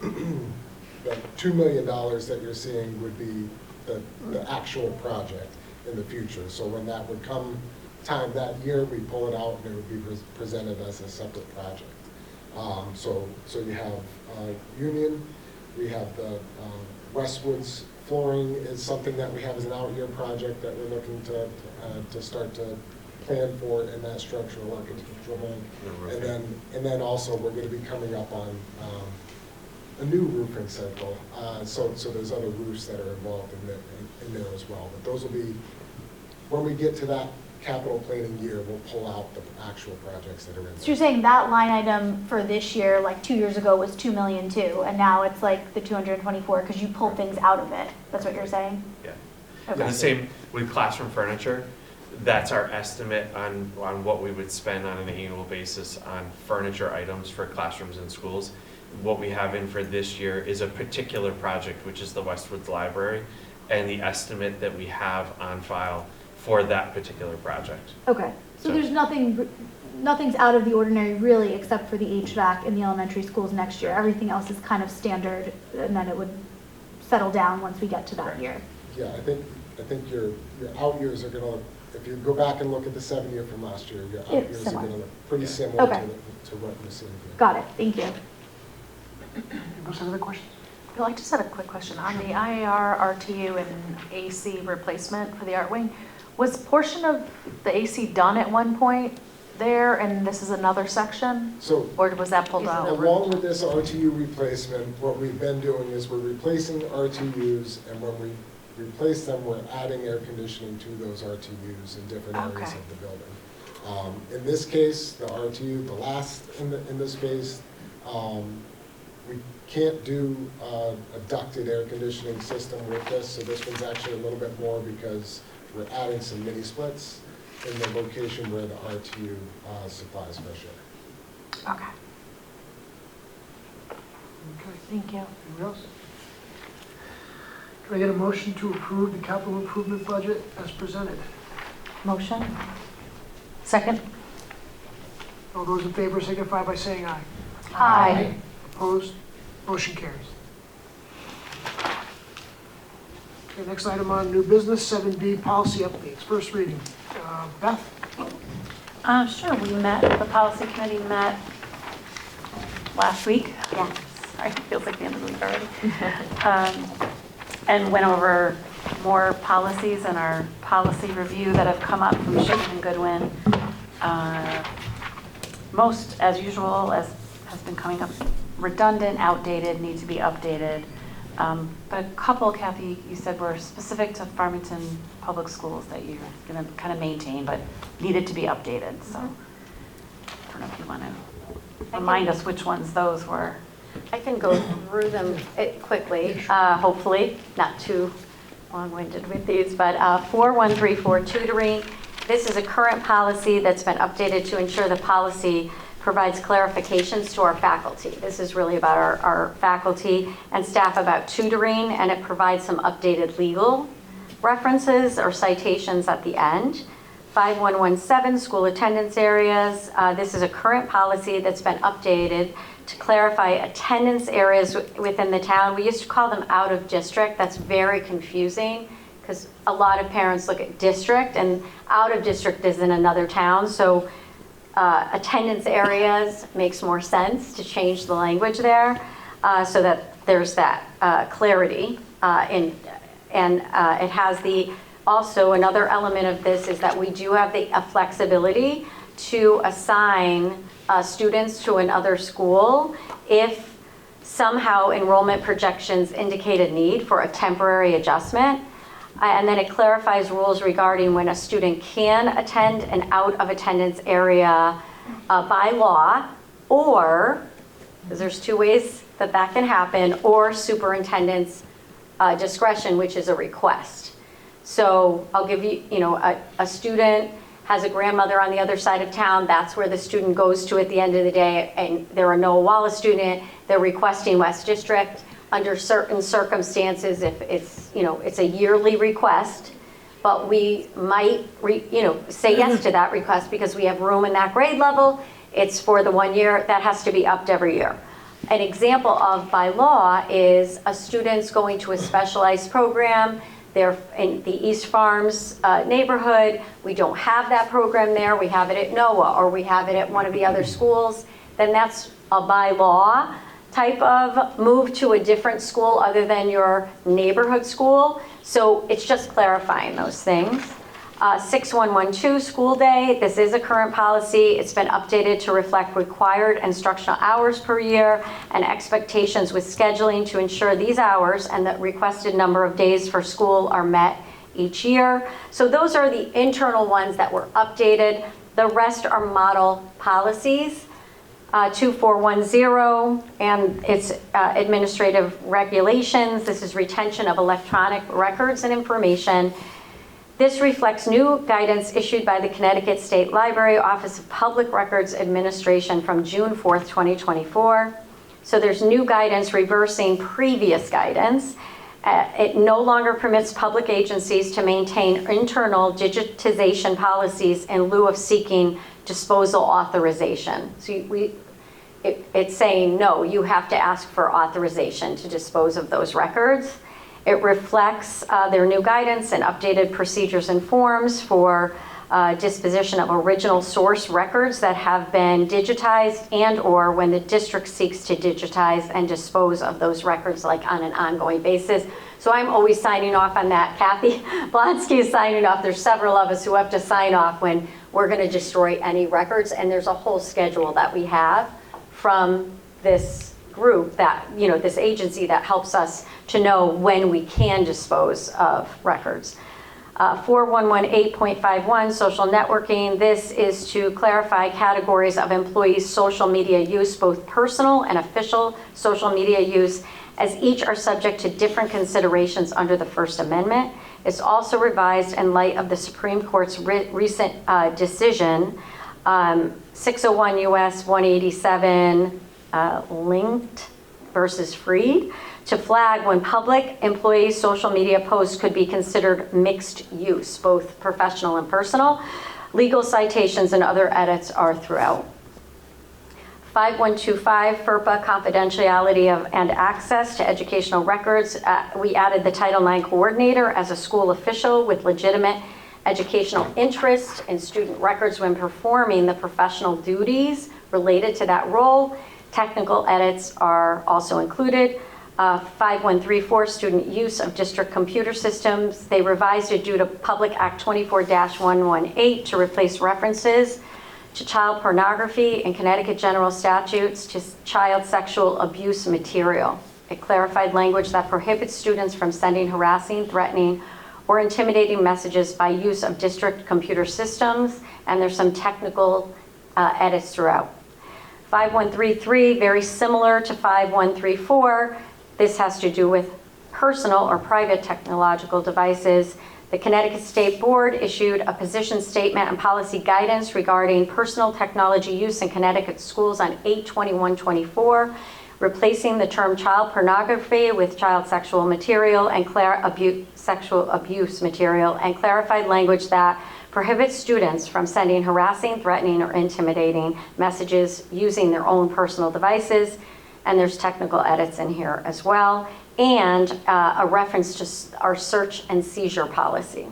the $2 million that you're seeing would be the actual project in the future. So when that would come time that year, we pull it out and it would be presented as a separate project. So you have Union, we have the Westwoods flooring is something that we have as an out-year project that we're looking to start to plan for in that structural architectural home. And then also we're going to be coming up on a new roofing cycle. So there's other roofs that are involved in there as well. But those will be, when we get to that capital planning year, we'll pull out the actual projects that are in there. So you're saying that line item for this year, like 2 years ago, was $2 million too, and now it's like the 224 because you pulled things out of it. That's what you're saying? Yeah. Okay. And the same with classroom furniture. That's our estimate on what we would spend on an annual basis on furniture items for classrooms and schools. What we have in for this year is a particular project, which is the Westwoods Library, and the estimate that we have on file for that particular project. Okay, so there's nothing's out of the ordinary really, except for the HVAC in the elementary schools next year. Everything else is kind of standard, and then it would settle down once we get to that year. Yeah, I think your out years are gonna, if you go back and look at the 7-year from last year, your out years are gonna look pretty similar to what you're seeing here. Got it, thank you. Anybody have other questions? Bill, I just had a quick question. On the IAR, RTU, and AC replacement for the art wing, was portion of the AC done at one point there, and this is another section? So, or was that pulled out? along with this RTU replacement, what we've been doing is we're replacing RTUs, and when we replace them, we're adding air conditioning to those RTUs in different areas of the building. In this case, the RTU, the last in this phase, we can't do a ducted air conditioning system with this, so this one's actually a little bit more because we're adding some mini splits in the location where the RTU supplies fresh air. Okay. Okay, Thank you. anything else? Can I get a motion to approve the capital improvement budget as presented? Motion? Second? All those in favor signify by saying aye. Aye. Opposed? Motion carries. Okay, next item on new business, 7B, policy updates. First reading. Beth? Sure, the policy committee met last week. Yes. Sorry, it feels like the end of the week already. And went over more policies in our policy review that have come up from Shipman and Goodwin. Most, as usual, as has been coming up, redundant, outdated, need to be updated. But a couple, Kathy, you said were specific to Farmington Public Schools that you're going to kind of maintain, but needed to be updated. So I don't know if you want to remind us which ones those were. I can go through them quickly, hopefully, not too long-winded with these, but 4134 tutoring. This is a current policy that's been updated to ensure the policy provides clarifications to our faculty. This is really about our faculty and staff about tutoring, and it provides some updated legal references or citations at the end. 5117, school attendance areas. This is a current policy that's been updated to clarify attendance areas within the town. We used to call them out of district. That's very confusing because a lot of parents look at district, and out of district is in another town. So attendance areas makes more sense to change the language there so that there's that clarity. And it has also another element of this is that we do have the flexibility to assign students to another school if somehow enrollment projections indicate a need for a temporary adjustment. And then it clarifies rules regarding when a student can attend an out of attendance area by law, or, because there's two ways that can happen, or superintendent's discretion, which is a request. So I'll give you, a student has a grandmother on the other side of town, that's where the student goes to at the end of the day, and they're a Noah Wallace student, they're requesting West District. Under certain circumstances, if it's, it's a yearly request, but we might, say yes to that request because we have room in that grade level. It's for the 1 year, that has to be upped every year. An example of by law is a student's going to a specialized program. They're in the East Farms neighborhood. We don't have that program there. We have it at Noah, or we have it at one of the other schools. Then that's a by law type of move to a different school other than your neighborhood school. So it's just clarifying those things. 6112 school day, this is a current policy. It's been updated to reflect required instructional hours per year and expectations with scheduling to ensure these hours and the requested number of days for school are met each year. So those are the internal ones that were updated. The rest are model policies. 2410, and it's administrative regulations. This is retention of electronic records and information. This reflects new guidance issued by the Connecticut State Library Office of Public Records Administration from June 4th, 2024. So there's new guidance reversing previous guidance. It no longer permits public agencies to maintain internal digitization policies in lieu of seeking disposal authorization. So it's saying, no, you have to ask for authorization to dispose of those records. It reflects their new guidance and updated procedures and forms for disposition of original source records that have been digitized and/or when the district seeks to digitize and dispose of those records, like on an ongoing basis. So I'm always signing off on that. Kathy Blonsky is signing off. There's several of us who have to sign off when we're going to destroy any records, and there's a whole schedule that we have from this group that, this agency that helps us to know when we can dispose of records. 4118.51, social networking. This is to clarify categories of employees' social media use, both personal and official social media use, as each are subject to different considerations under the First Amendment. It's also revised in light of the Supreme Court's recent decision, 601 U.S. 187, linked versus Freed, to flag when public employees' social media posts could be considered mixed use, both professional and personal. Legal citations and other edits are throughout. 5125, FERPA, confidentiality of and access to educational records. We added the Title IX coordinator as a school official with legitimate educational interest in student records when performing the professional duties related to that role. Technical edits are also included. 5134, student use of district computer systems. They revised it due to Public Act 24-118 to replace references to child pornography in Connecticut general statutes to child sexual abuse material. It clarified language that prohibits students from sending harassing, threatening, or intimidating messages by use of district computer systems, and there's some technical edits throughout. 5133, very similar to 5134. This has to do with personal or private technological devices. The Connecticut State Board issued a position statement and policy guidance regarding personal technology use in Connecticut schools on 8/21/24, replacing the term child pornography with child sexual material and sexual abuse material, and clarified language that prohibits students from sending harassing, threatening, or intimidating messages using their own personal devices. And there's technical edits in here as well, and a reference to our search and seizure policy.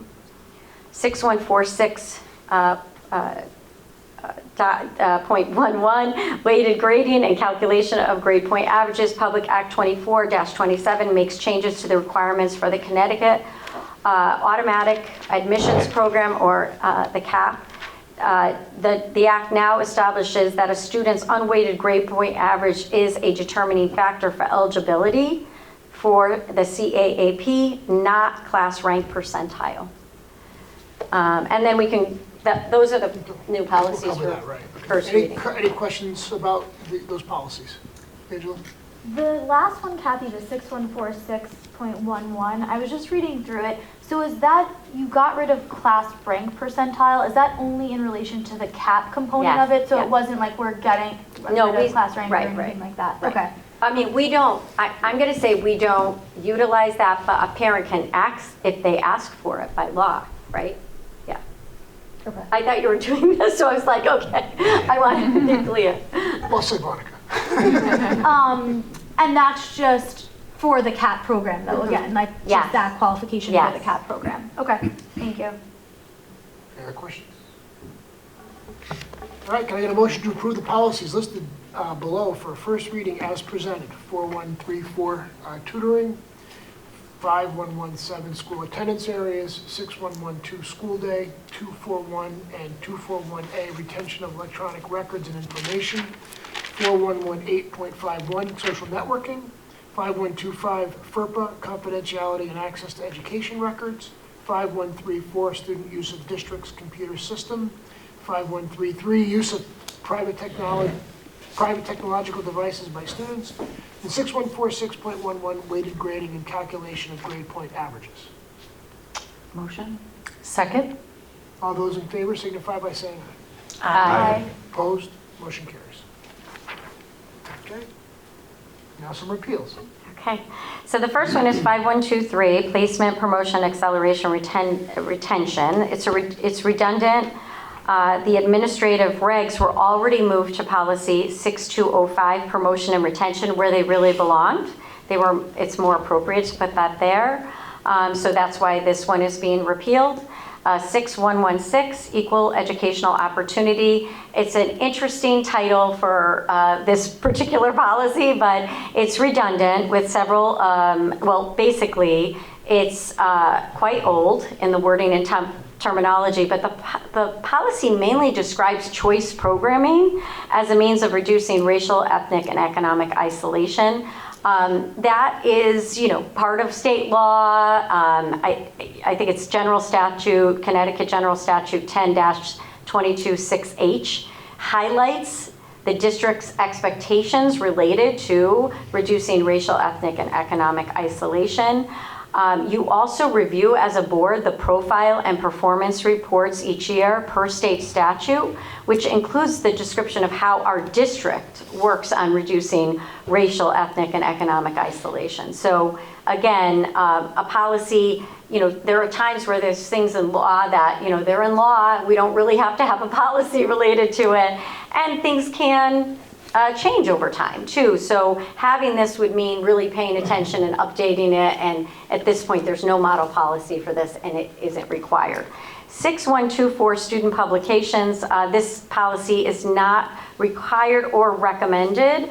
6146.11, weighted grading and calculation of grade point averages. Public Act 24-27 makes changes to the requirements for the Connecticut automatic admissions program, or the CAP. The Act now establishes that a student's unweighted grade point average is a determining factor for eligibility for the CAAP, not class rank percentile. And then we can, those are the new policies We'll cover for that, right. first reading. Any questions about those policies? Angela? The last one, Kathy, the 6146.11, I was just reading through it. So is that, you got rid of class rank percentile, is that only in relation to the CAP component Yes, of it? So yes. it wasn't like we're getting No, rid we- of class rank or right, anything right, like that? right. Okay. I mean, we don't, I'm going to say we don't utilize that, but a parent can ask if they ask for it by law, right? Yeah. Okay. I thought you were doing this, so I was like, okay, I wanted to be clear. Well said, Monica. And that's just for the CAP program though, again, like Yes. just that qualification Yes. for the CAP program? Okay, thank you. Any other questions? All right, can I get a motion to approve the policies listed below for first reading as presented? 4134 tutoring, 5117 school attendance areas, 6112 school day, 241 and 241A retention of electronic records and information, 4118.51 social networking, 5125 FERPA confidentiality and access to education records, 5134 student use of district's computer system, 5133 use of private technological devices by students, and 6146.11 weighted grading and calculation of grade point averages. Motion? Second? All those in favor signify by saying aye. Aye. Opposed? Motion carries. Okay. Now some repeals. Okay, so the first one is 5123, placement, promotion, acceleration, retention. It's redundant. The administrative regs were already moved to policy 6205, promotion and retention, where they really belonged. It's more appropriate to put that there. So that's why this one is being repealed. 6116, equal educational opportunity. It's an interesting title for this particular policy, but it's redundant with several, well, basically, it's quite old in the wording and terminology, but the policy mainly describes choice programming as a means of reducing racial, ethnic, and economic isolation. That is, part of state law. I think it's general statute, Connecticut General Statute 10-226H highlights the district's expectations related to reducing racial, ethnic, and economic isolation. You also review as a board the profile and performance reports each year per state statute, which includes the description of how our district works on reducing racial, ethnic, and economic isolation. So again, a policy, there are times where there's things in law that, they're in law, we don't really have to have a policy related to it, and things can change over time too. So having this would mean really paying attention and updating it, and at this point there's no model policy for this and it isn't required. 6124 student publications, this policy is not required or recommended,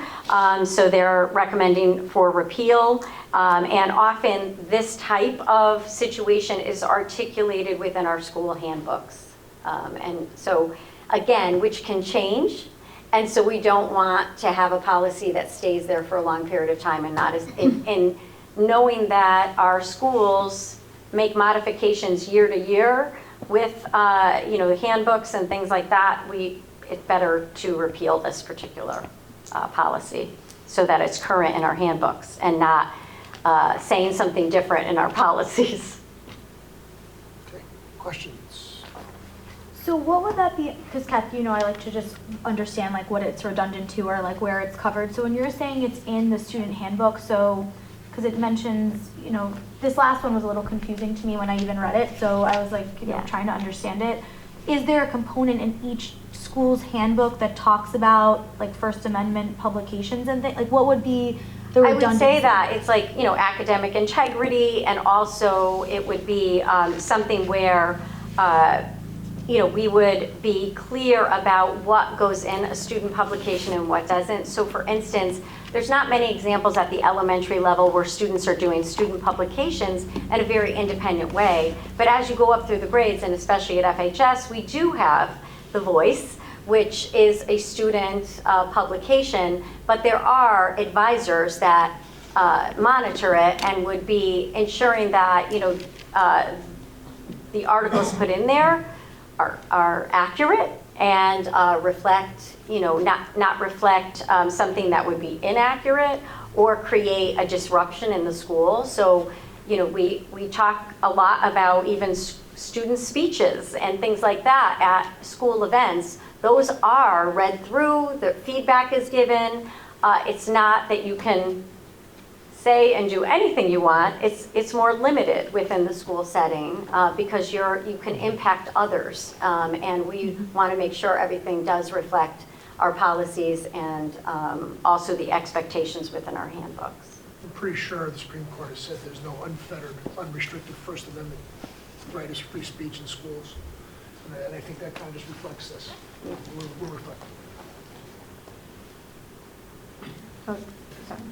so they're recommending for repeal, and often this type of situation is articulated within our school handbooks, and so again, which can change. And so we don't want to have a policy that stays there for a long period of time and not as, and knowing that our schools make modifications year to year with, the handbooks and things like that, it's better to repeal this particular policy so that it's current in our handbooks and not saying something different in our policies. Okay, questions? So what would that be, because Kathy, I like to just understand like what it's redundant to or like where it's covered. So when you're saying it's in the student handbook, so, because it mentions, this last one was a little confusing to me when I even read it. So I was like, trying to understand it. Is there a component in each school's handbook that talks about like First Amendment publications and things? Like what would be the redundancy? I would say that it's like, academic integrity, and also it would be something where, we would be clear about what goes in a student publication and what doesn't. So for instance, there's not many examples at the elementary level where students are doing student publications in a very independent way. But as you go up through the grades, and especially at FHS, we do have The Voice, which is a student publication, but there are advisors that monitor it and would be ensuring that, the articles put in there are accurate and reflect, not reflect something that would be inaccurate or create a disruption in the school. So we talk a lot about even student speeches and things like that at school events. Those are read through, the feedback is given. It's not that you can say and do anything you want. It's more limited within the school setting because you can impact others. And we want to make sure everything does reflect our policies and also the expectations within our handbooks. I'm pretty sure the Supreme Court has said there's no unfettered, unrestricted First Amendment right as free speech in schools. And I think that kind of just reflects this. We're reflecting.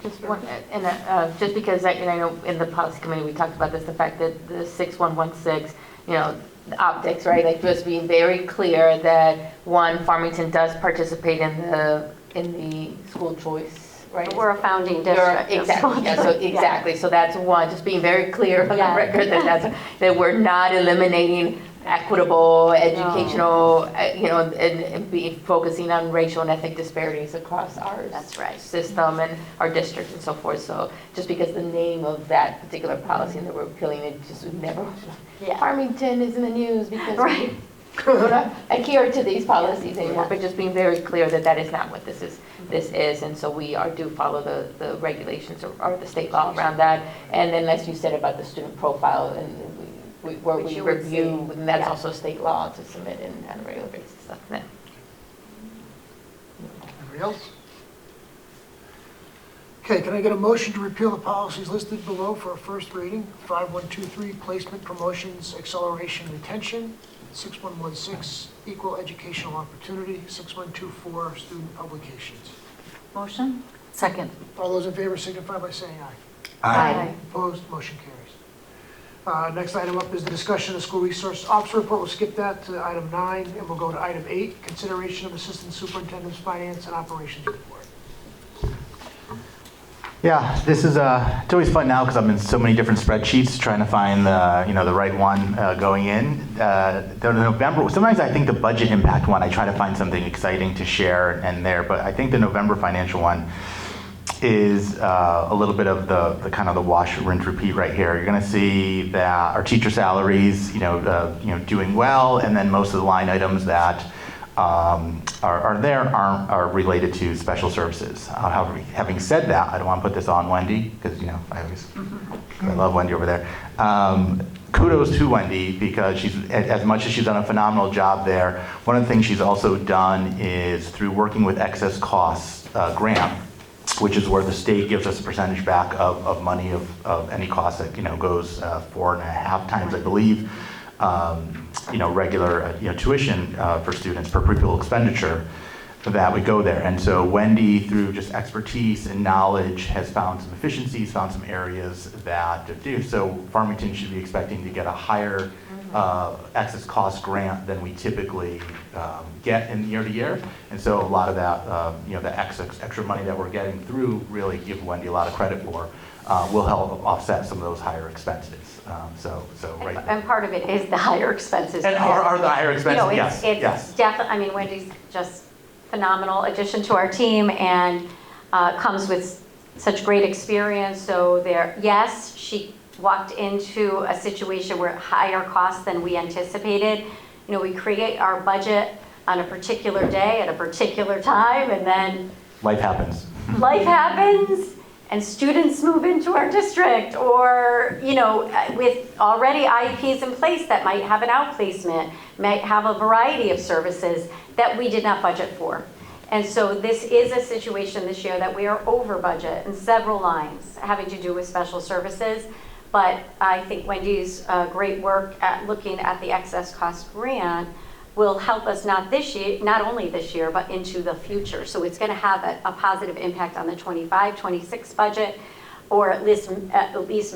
Just one, and just because I know in the policy committee we talked about this, the fact that the 6116, the optics, right? Like just being very clear that Farmington does participate in the school choice, right? We're a founding district. Exactly. Yeah, so exactly. So that's one. Just being very clear on the record that we're not eliminating equitable, educational, and be focusing on racial and ethnic disparities across our system and our district and so forth. So just because the name of that particular policy and that we're repealing it, just would never, Farmington is in the news because we don't adhere to these policies anymore, but just being very clear that that is not what this is, and so we do follow the regulations or the state law around that. And then as you said about the student profile and where we review, and that's also state law to submit on a regular basis. Stuff. Yeah. Anybody else? Okay, can I get a motion to repeal the policies listed below for a first reading? 5123, placement, promotions, acceleration, retention. 6116, equal educational opportunity. 6124, student publications. Motion? Second. All those in favor signify by saying aye. Aye. Opposed, motion carries. Next item up is the discussion of the school resource officer report. We'll skip that to item 9, and we'll go to item 8, consideration of assistant superintendent's finance and operations report. Yeah, this is it's always fun now because I'm in so many different spreadsheets trying to find the right one going in. The November, sometimes I think the budget impact one, I try to find something exciting to share and there, but I think the November financial one is a little bit of the kind of the wash, rinse, repeat right here. You're going to see that our teacher salaries, doing well, and then most of the line items that are there are related to special services. However, having said that, I don't want to put this on Wendy because I love Wendy over there. Kudos to Wendy because she's, as much as she's done a phenomenal job there, one of the things she's also done is through working with excess costs grant, which is where the state gives us a percentage back of money of any cost that goes 4.5 times, I believe, regular tuition for students per pupil expenditure, that would go there. And so Wendy, through just expertise and knowledge, has found some efficiencies, found some areas that do. So Farmington should be expecting to get a higher excess cost grant than we typically get in year to year. And so a lot of that, the extra money that we're getting through, really give Wendy a lot of credit for, will help offset some of those higher expenses. And part of it is the higher expenses. And are the higher expenses, yes. Definitely, Wendy's just phenomenal addition to our team and comes with such great experience. So yes, she walked into a situation where higher costs than we anticipated. We create our budget on a particular day at a particular time, and then life happens. Life happens, and students move into our district, or with already IEPs in place that might have an outplacement, might have a variety of services that we did not budget for. And so this is a situation this year that we are over budget in several lines having to do with special services. But I think Wendy's great work at looking at the excess cost grant will help us not only this year, but into the future. So it's going to have a positive impact on the 25-26 budget, or at least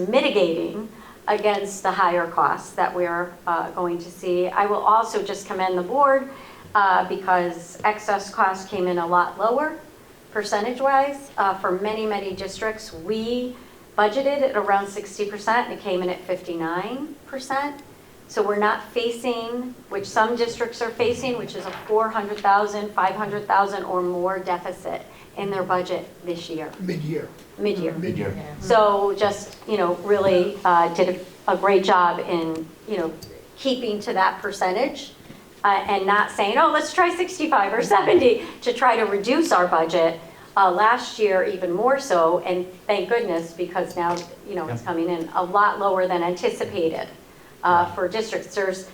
mitigating against the higher costs that we're going to see. I will also just commend the board because excess costs came in a lot lower percentage-wise. For many, many districts, we budgeted at around 60%, and it came in at 59%. So we're not facing, which some districts are facing, which is a $400,000, $500,000 or more deficit in their budget this year, Mid-year. mid-year. Mid-year. So just, really did a great job in, keeping to that percentage and not saying, oh, let's try 65 or 70 to try to reduce our budget. Last year, even more so, and thank goodness, because now, it's coming in a lot lower than anticipated for districts. It's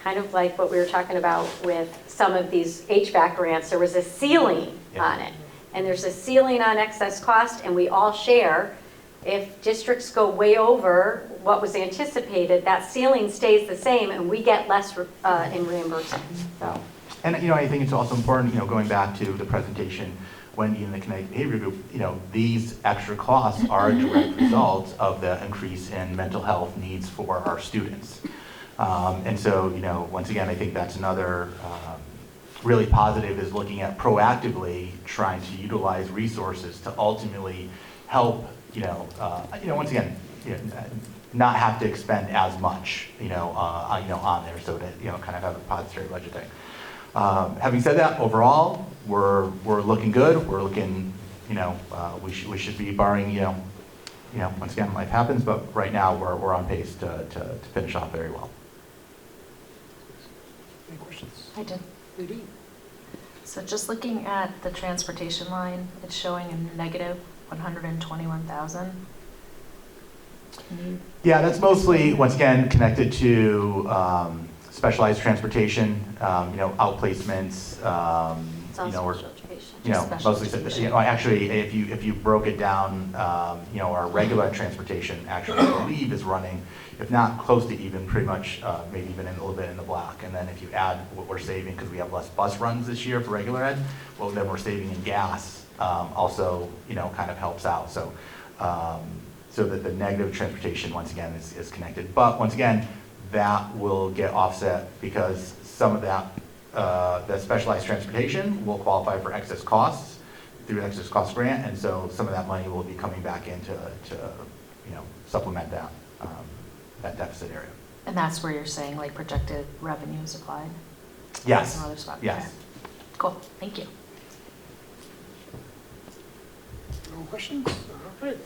kind of like what we were talking about with some of these HVAC grants. There was a ceiling on it. And there's a ceiling on excess cost, and we all share. If districts go way over what was anticipated, that ceiling stays the same, and we get less in reimbursement. So. And, I think it's also important, going back to the presentation, Wendy and the Kinetic Behavior Group, these extra costs are a direct result of the increase in mental health needs for our students. And so, once again, I think that's another really positive, is looking at proactively trying to utilize resources to ultimately help, once again, not have to expend as much, on there, so that, kind of have a positive budget thing. Having said that, overall, we're looking good. We're looking, we should be barring, once again, life happens, but right now we're on pace to finish off very well. Any questions? I did. Nadine? So just looking at the transportation line, it's showing a negative 121,000. Yeah, that's mostly, once again, connected to specialized transportation, outplacements, mostly, actually, if you broke it down, our regular transportation actually, I believe, is running, if not close to even, pretty much, maybe even a little bit in the black. And then if you add what we're saving, because we have less bus runs this year for regular ed, well, then we're saving in gas, also, kind of helps out. So, so that the negative transportation, once again, is connected. But once again, that will get offset because some of that, the specialized transportation will qualify for excess costs through an excess cost grant, and so some of that money will be coming back in to supplement that, that deficit area. And that's where you're saying like projected revenues applied? Yes. Some other spot? Yes. Okay. Cool, thank you. No questions? All right.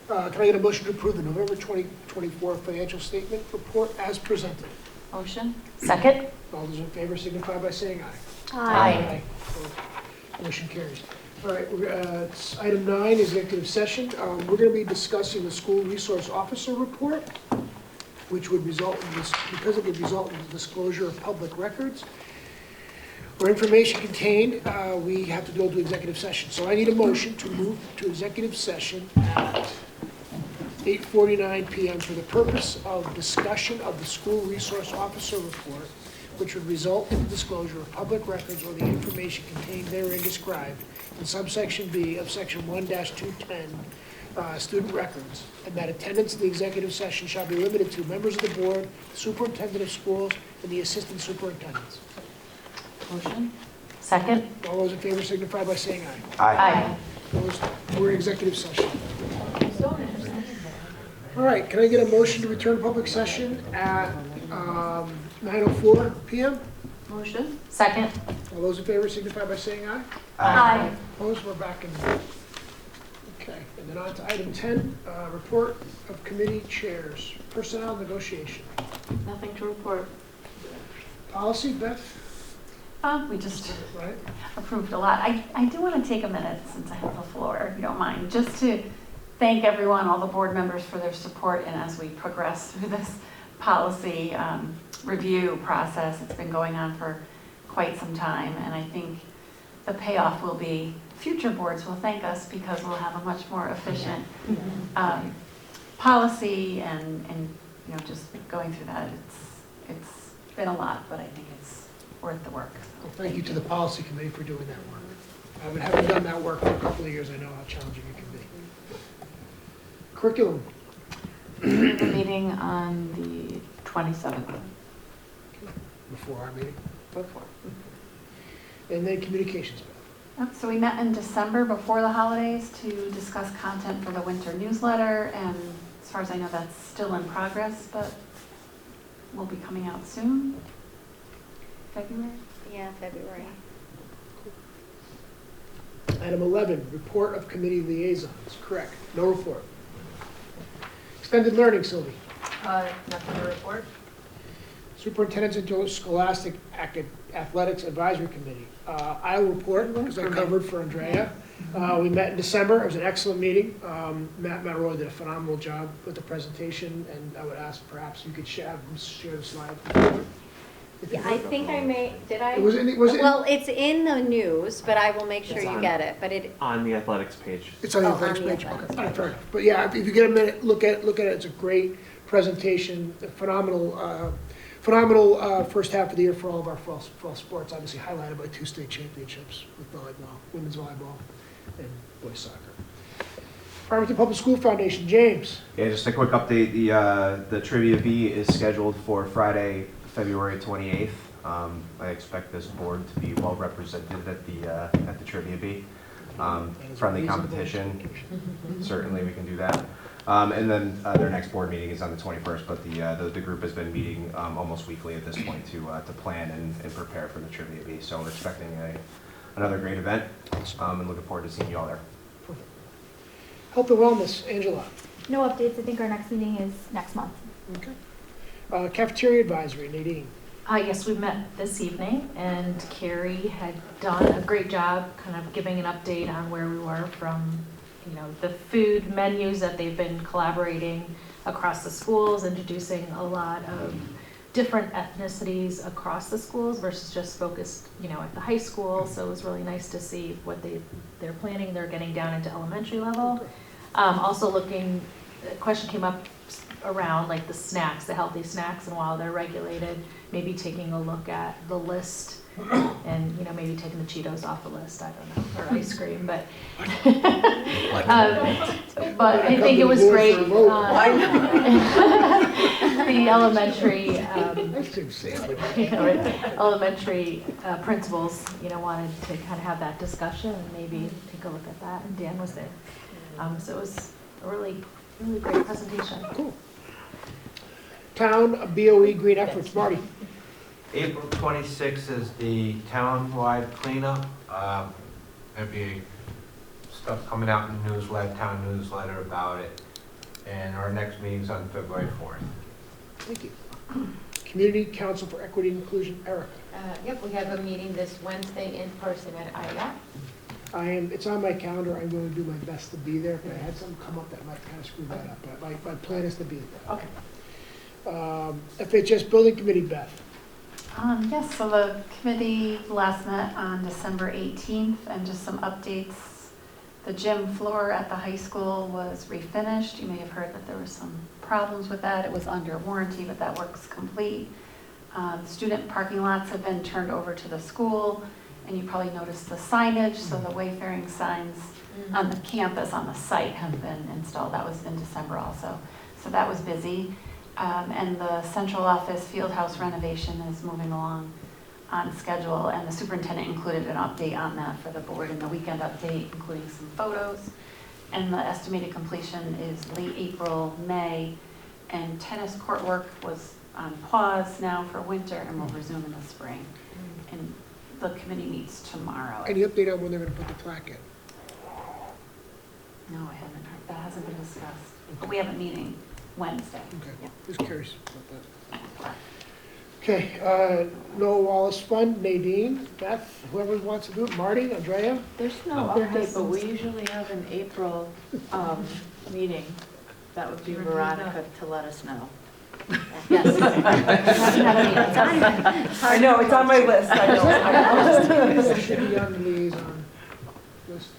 Can I get a motion to approve the November 2024 financial statement report as presented? Motion? Second? All those in favor signify by saying aye. Aye. Motion carries. All right, it's item 9, executive session. We're going to be discussing the school resource officer report, which would result in this, because it would result in the disclosure of public records or information contained, we have to go to executive session. So I need a motion to move to executive session at 8:49 p.m. for the purpose of discussion of the school resource officer report, which would result in the disclosure of public records or the information contained therein described in subsection B of section 1-210, student records, and that attendance at the executive session shall be limited to members of the board, the superintendent of schools, and the assistant superintendents. Motion? Second? All those in favor signify by saying aye. Aye. Opposed? We're in executive session. All right, can I get a motion to return to public session at 9:04 p.m.? Motion? Second? All those in favor signify by saying aye. Aye. Opposed? We're back in. Okay, and then on to item 10, report of committee chairs, personnel negotiation. Nothing to report. Policy, Beth? We just Right. approved a lot. I do want to take a minute, since I have the floor, if you don't mind, just to thank everyone, all the board members, for their support, and as we progress through this policy review process, it's been going on for quite some time, and I think the payoff will be future boards will thank us because we'll have a much more efficient policy, and just going through that, it's been a lot, but I think it's worth the work. Well, thank you to the policy committee for doing that work. Having done that work for a couple of years, I know how challenging it can be. Curriculum. We have a meeting on the 27th. Before our meeting. Before. And then communications. So we met in December before the holidays to discuss content for the winter newsletter, and as far as I know, that's still in progress, but will be coming out soon. February? Yeah, February. Item 11, report of committee liaisons. Correct. No report. Extended learning, Sylvie. Nothing to report. Superintendent's Interscholastic Athletics Advisory Committee. I'll report because I covered for Andrea. We met in December. It was an excellent meeting. Matt Mataroi did a phenomenal job with the presentation, and I would ask perhaps you could share the slide. Yeah, I think I may, did I? Was it Well, it's in the news, but I will make sure It's you on- get it, but it, On the athletics page. It's on the Oh, athletics on the page. athletics Okay, all right, fair enough. But yeah, if you get a minute, look at it. It's a great presentation, a phenomenal first half of the year for all of our fall sports, obviously highlighted by 2 state championships with volleyball, women's volleyball, and boys soccer. Farmington Public School Foundation, James. Yeah, just a quick update. The Trivia Bee is scheduled for Friday, February 28th. I expect this board to be well represented at the Trivia Bee. Friendly competition, certainly we can do that. And then their next board meeting is on the 21st, but the group has been meeting almost weekly at this point to plan and prepare for the Trivia Bee. So we're expecting another great event, and looking forward to seeing you all there. Health and Wellness, Angela. No updates. I think our next meeting is next month. Okay. Cafeteria Advisory, Nadine. Yes, we met this evening, and Carrie had done a great job kind of giving an update on where we were from, the food menus that they've been collaborating across the schools, introducing a lot of different ethnicities across the schools versus just focused, at the high school. So it was really nice to see what they're planning. They're getting down into elementary level. Also a question came up around like the snacks, the healthy snacks, and while they're regulated, maybe taking a look at the list and, maybe taking the Cheetos off the list, I don't know, or ice cream, but but I think it was great. The elementary, elementary principals, wanted to kind of have that discussion and maybe take a look at that, and Dan was there. So it was a really great presentation. Cool. Town BOE Green Efforts, Marty. April 26th is the town-wide cleanup. There'll be stuff coming out in the town newsletter about it. And our next meeting's on February 4th. Thank you. Community Council for Equity and Inclusion, Erica. Yep, we have a meeting this Wednesday in person at IDOT. It's on my calendar. I'm going to do my best to be there. If I had something come up that might kind of screw that up, but my plan is to be there. Okay. FHS Building Committee, Beth. Yes, so the committee last met on December 18th, and just some updates. The gym floor at the high school was refinished. You may have heard that there were some problems with that. It was under warranty, but that work's complete. Student parking lots have been turned over to the school, and you probably noticed the signage, so the wayfaring signs on the campus, on the site, have been installed. That was in December also. So that was busy. And the central office field house renovation is moving along on schedule, and the superintendent included an update on that for the board in the weekend update, including some photos. And the estimated completion is late April, May, and tennis court work was on pause now for winter and will resume in the spring. And the committee meets tomorrow. Any update on when they're going to put the plaque in? No, I haven't heard. That hasn't been discussed. But we have a meeting Wednesday. Okay, Yeah. just curious about that. Okay, Noah Wallace Fund, Nadine, Beth, whoever wants to do it, Marty, Andrea? There's no update, but we usually have an April meeting. That would be Veronica to let us know. Yes. I know, it's on my list. It should be on the liaison list.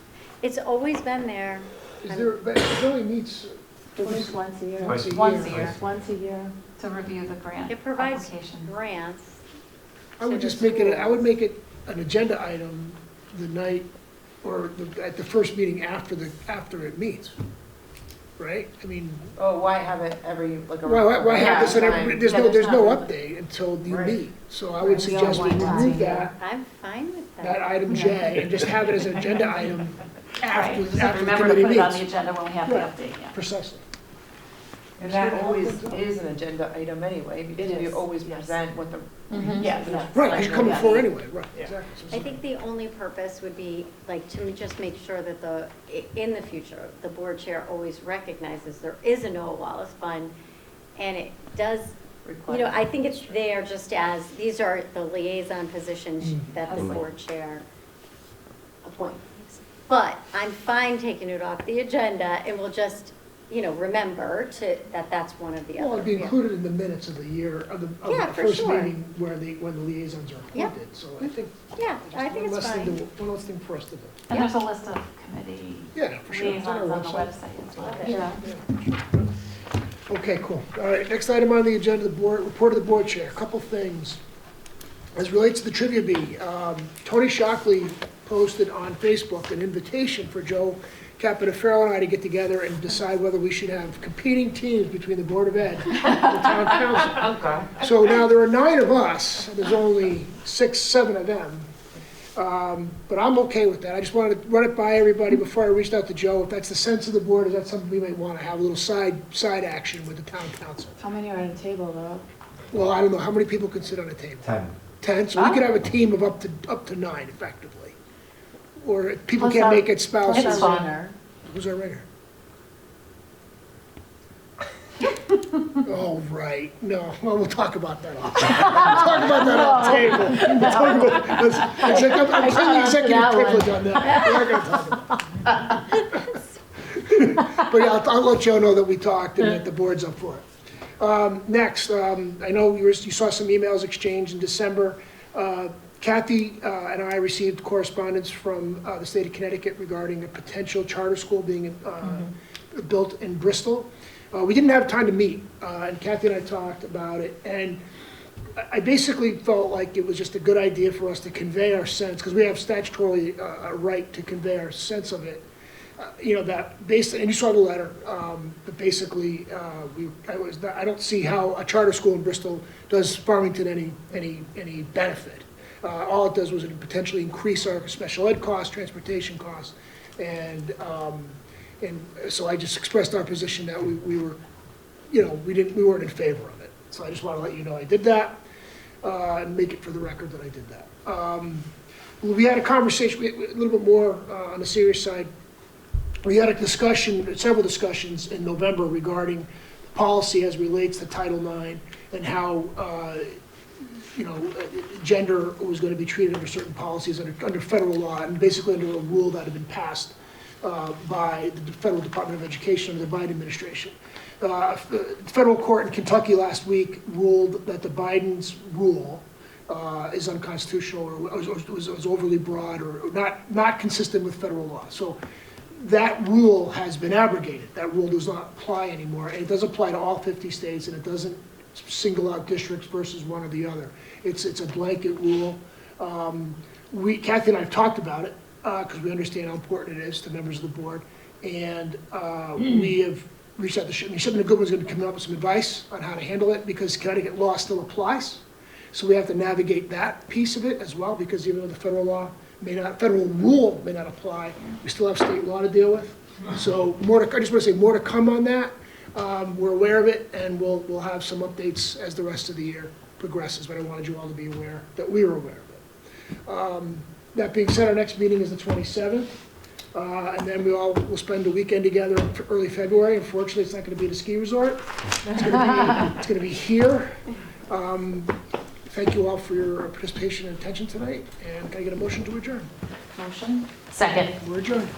it's always been there. Is there, but it only meets At least once a year. once a year. Once a year. Once a year. To review the grant It provides application. grants. I would to just the make it, I would schools. make it an agenda item the night, or at the first meeting after it meets, right? I mean, Oh, why have it every, like a. why have this, in every- time? there's Yeah, no not- update until you Right. meet. So I Right. would suggest we We all want remove that. that, I'm fine with that that. item J, and just have it as an agenda item Right, after so the remember to committee put it on the meets. agenda when we have the Right. update, yeah. Precisely. And that always is an agenda item anyway, because we always present what the. Yeah. Right, he's coming for anyway, right, Yeah. exactly. I think the only purpose would be, like, to just make sure that in the future, the board chair always recognizes there is a Noah Wallace Fund, and it does, I think it's there just as, these are the liaison positions that the board chair appoints. But I'm fine taking it off the agenda, and we'll just, remember that that's one of the other. Well, it'd be included in the minutes of the year, of the for first sure. meeting when the liaisons are Yep. appointed, so I think. Yeah, I think it's fine. One less thing for us to do. And there's a list of committee Yeah, for sure. It's on our liaisons on the website. website as well. Okay, cool. All right, next item on the agenda, the board, report of the board chair, a couple things. As relates to the trivia bee, Tony Shockley posted on Facebook an invitation for Joe Capitaferro and I to get together and decide whether we should have competing teams between the Board of Ed and the Town Council. Okay. So now there are 9 of us, there's only 6, 7 of them. But I'm okay with that. I just wanted to run it by everybody before I reached out to Joe. If that's the sense of the board, is that something we might want to have a little side action with the Town Council? How many are on the table, though? Well, I don't know, how many people can sit on a table? 10. 10, so we could have a team of up to 9 effectively. Or if people can't make it spouses. It's fun. Who's our writer? Oh, right, no, well, we'll talk about that off. We'll talk about that off table. We'll talk about, I'm claiming executive privilege on that. We're not gonna talk about it. But yeah, I'll let Joe know that we talked and that the board's up for it. Next, I know you saw some emails exchanged in December. Kathy and I received correspondence from the state of Connecticut regarding a potential charter school being built in Bristol. We didn't have time to meet, and Kathy and I talked about it, and I basically felt like it was just a good idea for us to convey our sense, because we have statutorily a right to convey our sense of it. That basically, and you saw the letter, but basically, I don't see how a charter school in Bristol does Farmington any benefit. All it does was it potentially increase our special ed costs, transportation costs, and so I just expressed our position that we were, we weren't in favor of it. So I just want to let you know I did that, and make it for the record that I did that. We had a conversation, a little bit more on the serious side. We had several discussions in November regarding policy as relates to Title IX and how, gender was going to be treated under certain policies under federal law, and basically under a rule that had been passed by the Federal Department of Education under the Biden administration. The federal court in Kentucky last week ruled that the Biden's rule is unconstitutional or was overly broad or not consistent with federal law. So that rule has been abrogated. That rule does not apply anymore, and it does apply to all 50 states, and it doesn't single out districts versus one or the other. It's a blanket rule. Kathy and I have talked about it because we understand how important it is to members of the board, and we have reached out to Shipman and Goodwin's going to come up with some advice on how to handle it, because Connecticut law still applies. So we have to navigate that piece of it as well, because even though the federal rule may not apply, we still have state law to deal with. So I just want to say more to come on that. We're aware of it, and we'll have some updates as the rest of the year progresses, but I wanted you all to be aware that we were aware of it. That being said, our next meeting is the 27th, and then we'll spend a weekend together in early February. Unfortunately, it's not going to be at a ski resort. It's going to be here. Thank you all for your participation and attention tonight, and can I get a motion to adjourn? Motion? Second. We're adjourned.